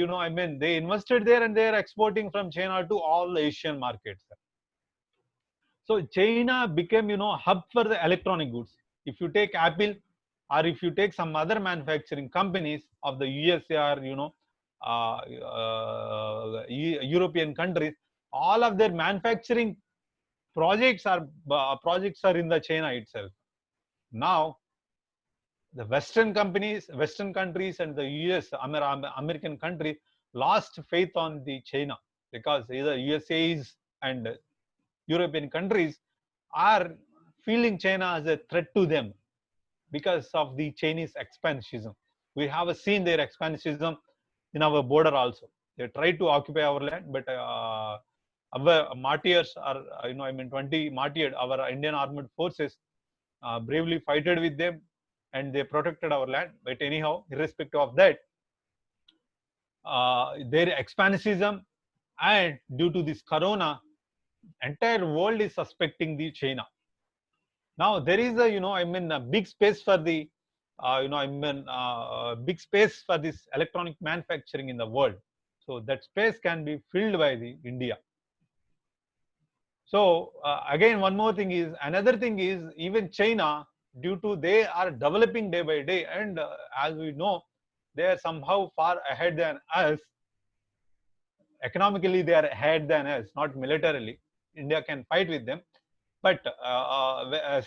they invested there and they are exporting from China to all the Asian markets. So China became, hub for the electronic goods. If you take Apple, or if you take some other manufacturing companies of the USA or, European countries, all of their manufacturing projects are in the China itself. Now, the Western countries, and the US, American country lost faith on the China, because either USA's and European countries are feeling China as a threat to them because of the Chinese expansionism. We have seen their expansionism in our border also. They try to occupy our land, but our martyrs are, 20 martyred, our Indian armed forces bravely fighted with them, and they protected our land. But anyhow, irrespective of that, their expansionism, and due to this Corona, entire world is suspecting the China. Now there is a big space for the big space for this electronic manufacturing in the world. So that space can be filled by the India. So again, another thing is even China, due to they are developing day by day, and as we know, they are somehow far ahead than us. Economically, they are ahead than us, not militarily. India can fight with them, but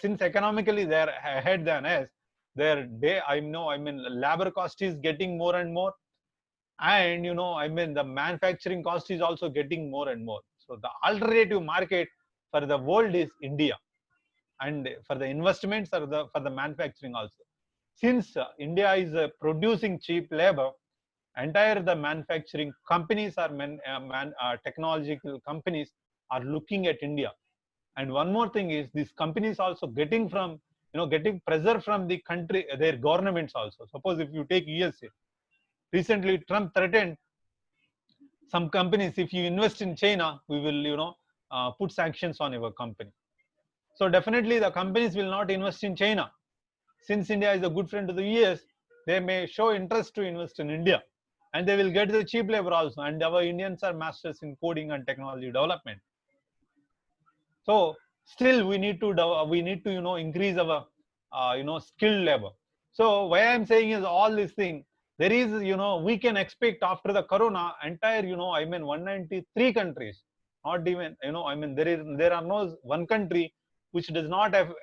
since economically they are ahead than us, labor cost is getting more and more, and the manufacturing cost is also getting more and more. So the alternative market for the world is India, and for the investments or for the manufacturing also. Since India is producing cheap labor, entire the manufacturing companies or technological companies are looking at India. And one more thing is, these companies also getting pressure from the country, their governments also. Suppose if you take USA, recently Trump threatened some companies, if you invest in China, we will put sanctions on your company. So definitely the companies will not invest in China. Since India is a good friend to the US, they may show interest to invest in India, and they will get the cheap labor also. And our Indians are masters in coding and technology development. So still we need to increase our skilled labor. So why I'm saying is all these things, there is we can expect after the Corona, entire 193 countries, not even there are no one country which does not have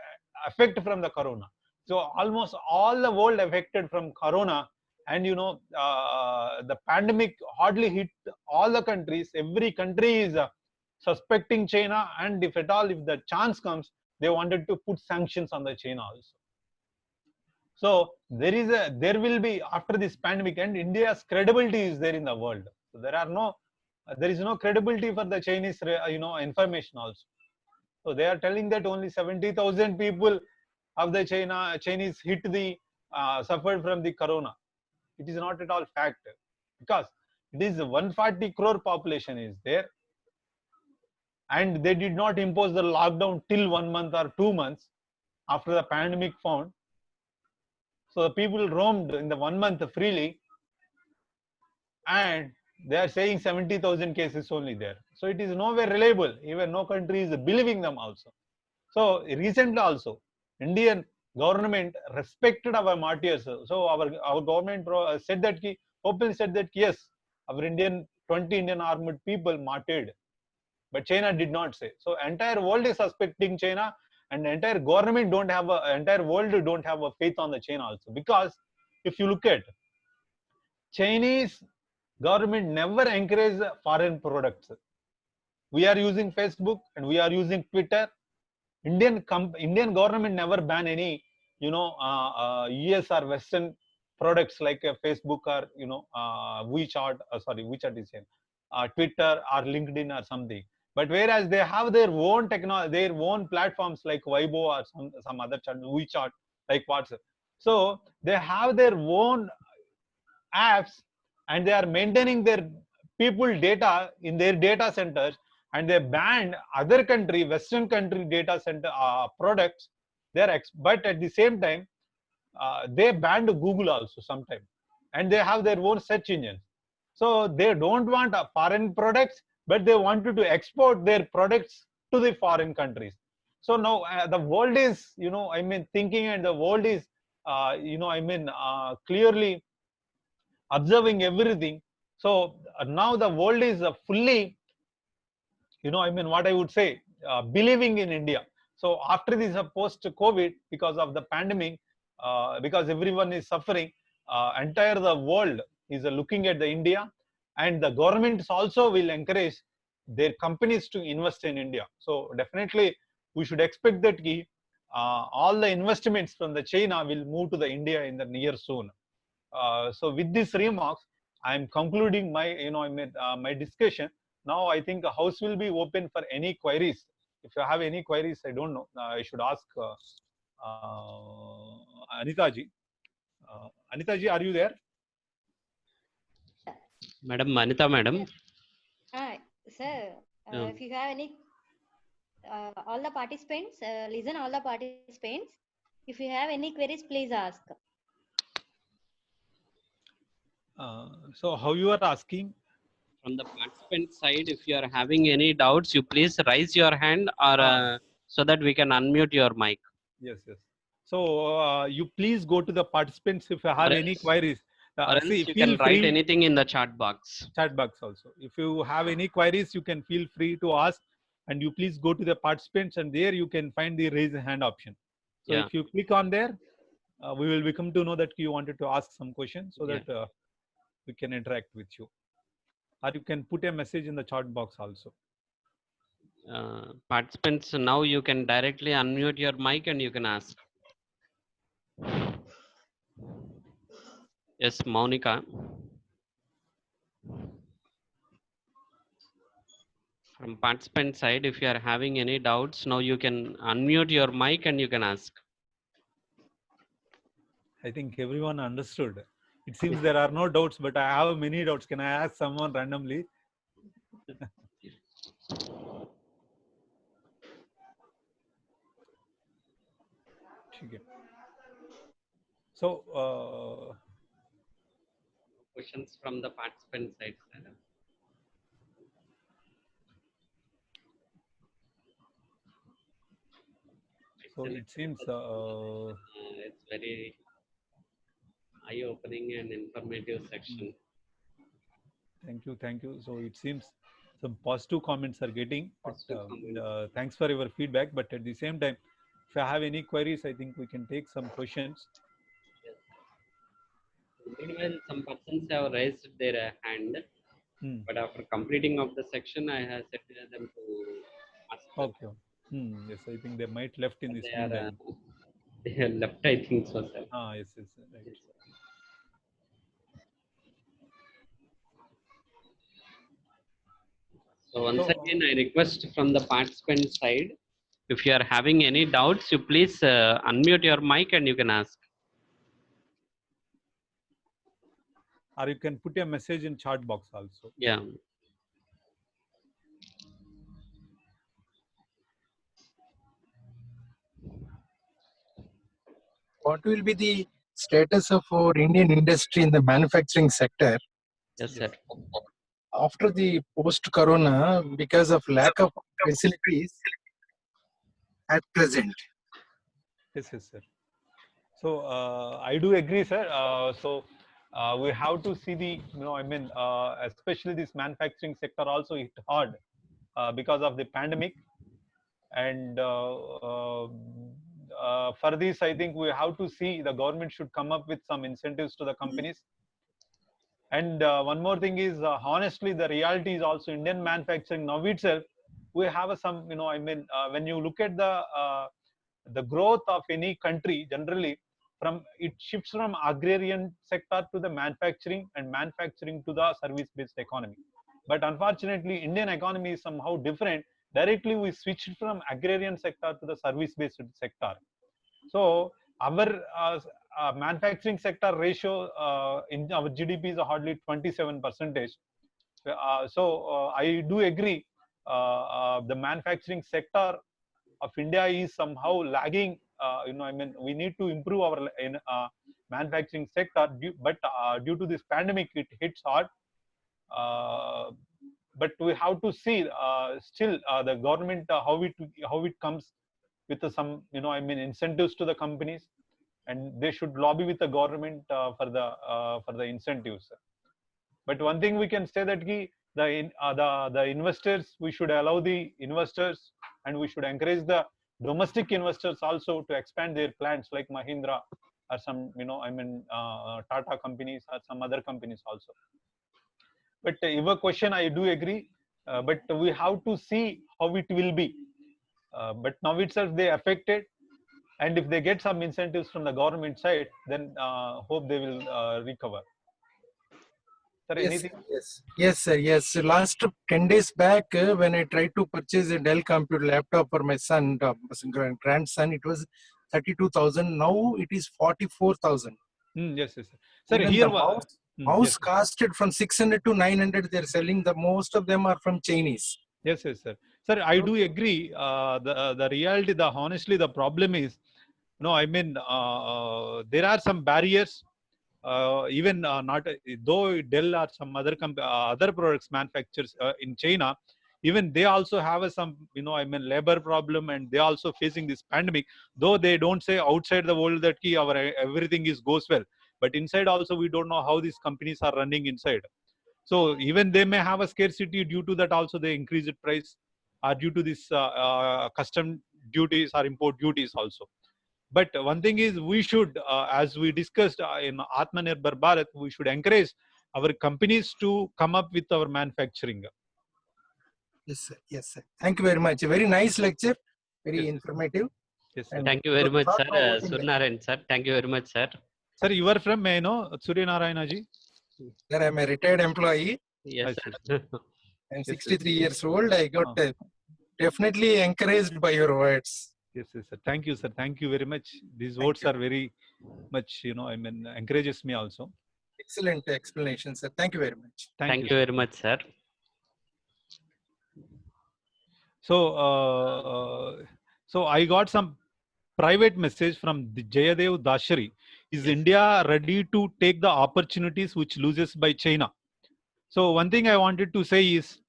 affect from the Corona. So almost all the world affected from Corona, and the pandemic hardly hit all the countries. Every country is suspecting China, and if at all, if the chance comes, they wanted to put sanctions on the China also. So there will be, after this pandemic, and India's credibility is there in the world. So there is no credibility for the Chinese information also. So they are telling that only 70,000 people of the Chinese hit the suffered from the corona. It is not at all fact, because it is 140 crore population is there, and they did not impose the lockdown till 1 month or 2 months after the pandemic found. So the people roamed in the 1 month freely, and they are saying 70,000 cases only there. So it is nowhere reliable. Even no country is believing them also. So recently also, Indian government respected our martyrs. So our government said that openly said that yes, our 20 Indian armed people martyred, but China did not say. So entire world is suspecting China, and entire government entire world don't have a faith on the China also, because if you look at Chinese government never encourage foreign products. We are using Facebook and we are using Twitter. Indian government never ban any US or Western products like Facebook or WeChat. WeChat is here, Twitter or LinkedIn or something. But whereas they have their own technology, their own platforms like Weibo or some other chat, WeChat, like WhatsApp. So they have their own apps, and they are maintaining their people data in their data centers, and they banned other country, Western country data center products. But at the same time, they banned Google also sometime, and they have their own search engines. So they don't want foreign products, but they wanted to export their products to the foreign countries. So now the world is, thinking, and the world is, clearly observing everything. So now the world is fully, what I would say, believing in India. So after this post-COVID, because of the pandemic, because everyone is suffering, entire the world is looking at the India, and the governments also will encourage their companies to invest in India. So definitely we should expect that all the investments from the China will move to the India in the near soon. So with these remarks, I am concluding my my discussion. Now I think the house will be open for any queries. If you have any queries, I don't know, I should ask Anita ji. Anita ji, are you there? Madam, Anita madam. Sir, Yeah. if you have any, all the participants, listen all the participants. If you have any queries, please ask. So how you are asking? From the participant side, if you are having any doubts, you please raise your hand, or so that we can unmute your mic. Yes, yes. So you please go to the participants if you have any queries. Or else See, you feel can write free. anything in the chat box. Chat box also. If you have any queries, you can feel free to ask, and you please go to the participants, and there you can find the raise hand option. So Yeah. if you click on there, we will become to know that you wanted to ask some questions, so that we can interact with you. Or you can put a message in the chat box also. Participants, now you can directly unmute your mic and you can ask. Yes, Monica. From participant side, if you are having any doubts, now you can unmute your mic and you can ask. I think everyone understood. It seems there are no doubts, but I have many doubts. Can I ask someone randomly? So, Questions from the participant side, sir. So it seems it's very eye-opening and informative section. Thank you, thank you. So it seems some positive comments are getting. But, thanks for your feedback. But at the same time, if you have any queries, I think we can take some questions. Meanwhile, some persons have raised their hand, but after completing of the section, I have said them to ask. Okay. Yes, I think they might left in this meantime. They are left, I think so, sir. Yes, yes, right. Yes, so once again, I request from the participant side, if you are having any doubts, you please unmute your mic and you can ask. or you can put a message in chat box also. Yeah. What will be the status of our Indian industry in the manufacturing sector Yes, sir. after the post-corona because of lack of facilities at present? Yes, sir. So I do agree, sir. We have to see the, especially this manufacturing sector also hit hard because of the pandemic. And for this, I think we have to see the government should come up with some incentives to the companies. And one more thing is, honestly, the reality is also Indian manufacturing now itself. We have some, when you look at the growth of any country, generally, it shifts from agrarian sector to the manufacturing and manufacturing to the service-based economy. But unfortunately, Indian economy is somehow different. Directly, we switched from agrarian sector to the service-based sector. So our manufacturing sector ratio in our GDP is hardly 27%. I do agree. The manufacturing sector of India is somehow lagging. We need to improve our manufacturing sector, but due to this pandemic, it hits hard. But we have to see still the government how it comes with some incentives to the companies, and they should lobby with the government for the incentives. But one thing we can say that the investors, we should allow the investors, and we should encourage the domestic investors also to expand their plants like Mahindra or some Tata companies or some other companies also. But your question, I do agree. But we have to see how it will be. But now itself they affected, and if they get some incentives from the government side, then hope they will recover. Sir, anything? Yes, sir. Yes. Last 10 days back, when I tried to purchase a Dell computer laptop for my son, grandson, it was 32,000. Now it is 44,000. Yes, sir. Sir, even here the mouse costed from 600 to 900. They're selling. Most of them are from Chinese. Yes, sir. Sir, I do agree. The reality, honestly, the problem is, there are some barriers. Even not though Dell or some other products manufacturers in China, even they also have some labor problem, and they also facing this pandemic. Though they don't say outside the world that our everything goes well, but inside also we don't know how these companies are running inside. So even they may have a scarcity, due to that also they increase the price, or due to this custom duties or import duties also. But one thing is, we should, as we discussed in Atmanirbhar Bharat, we should encourage our companies to come up with our manufacturing. Yes, sir. Yes, sir. Thank you very much. A very nice lecture. Very informative. Yes, sir. Thank you very much, sir. Suryanarayan, sir. Thank you very much, sir. Sir, you are from, may I know, Suryanarayan ji? Sir, I am a retired employee. Yes, sir. I'm 63 years old. I got definitely encouraged by your words. Yes, sir. Thank you, sir. Thank you very much. These words are very much, encourages me also. Excellent explanation, sir. Thank you very much. Thank you very much, sir. So I got some private message from Jayadev Dashari. Is India ready to take the opportunities which loses by China? So one thing I wanted to say is,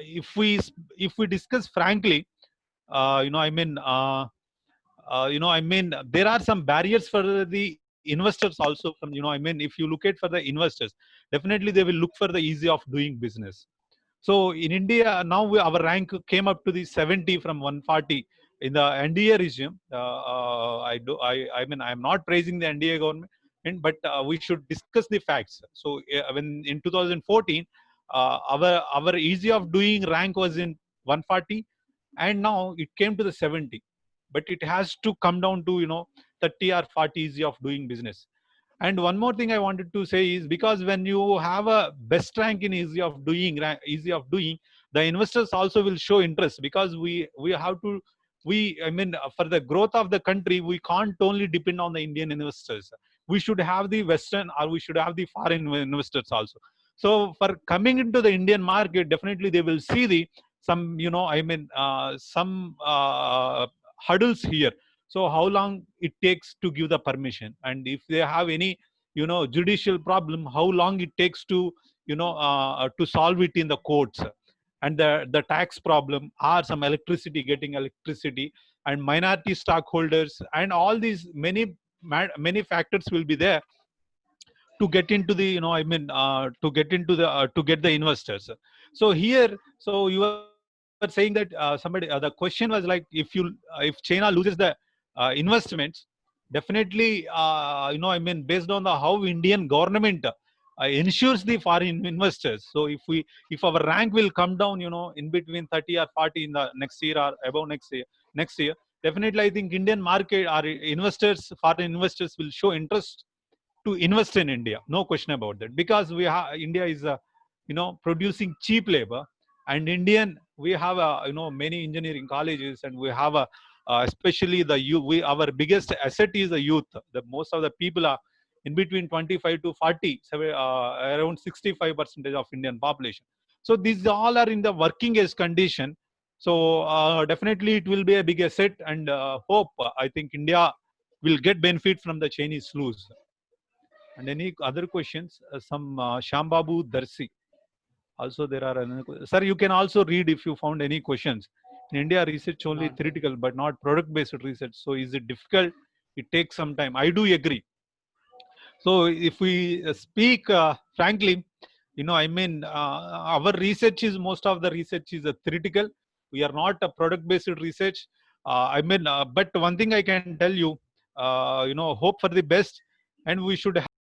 if we discuss frankly, there are some barriers for the investors also. If you look at for the investors, definitely they will look for the easy of doing business. So in India now, our rank came up to the 70 from 140 in the NDA regime. I am not praising the NDA government, but we should discuss the facts. So when in 2014, our easy of doing rank was in 140, and now it came to the 70. But it has to come down to 30 or 40 easy of doing business. And one more thing I wanted to say is, because when you have a best rank in easy of doing, the investors also will show interest, because we have to, for the growth of the country, we can't only depend on the Indian investors. we should have the Western or we should have the foreign investors also. So for coming into the Indian market, definitely they will see the some, some hurdles here. So how long it takes to give the permission, and if they have any, judicial problem, how long it takes to, to solve it in the courts, and the tax problem, or some getting electricity, and minority stockholders, and all these many factors will be there to get into the, to get into the to get the investors. So here, so you are saying that somebody, the question was like, if China loses the investments, definitely, based on the how Indian government ensures the foreign investors. So if our rank will come down, in between 30 or 40 in the next year or above next year, definitely I think Indian market or investors, foreign investors will show interest to invest in India. No question about that, because India is producing cheap labor, and we have many engineering colleges, and we have especially the youth. Our biggest asset is the youth. The most of the people are in between 25 to 40, around 65% of Indian population. So these all are in the working age condition. So definitely it will be a big asset, and hope I think India will get benefit from the Chinese lose. And any other questions? Some Shambabu Darsi. Also, there are another. Sir, you can also read if you found any questions. In India, research only theoretical, but not product-based research. So, is it difficult? It takes some time. I do agree. So, if we speak frankly, our research is, most of the research is theoretical. We are not a product-based research. But one thing I can tell you, hope for the best, and we should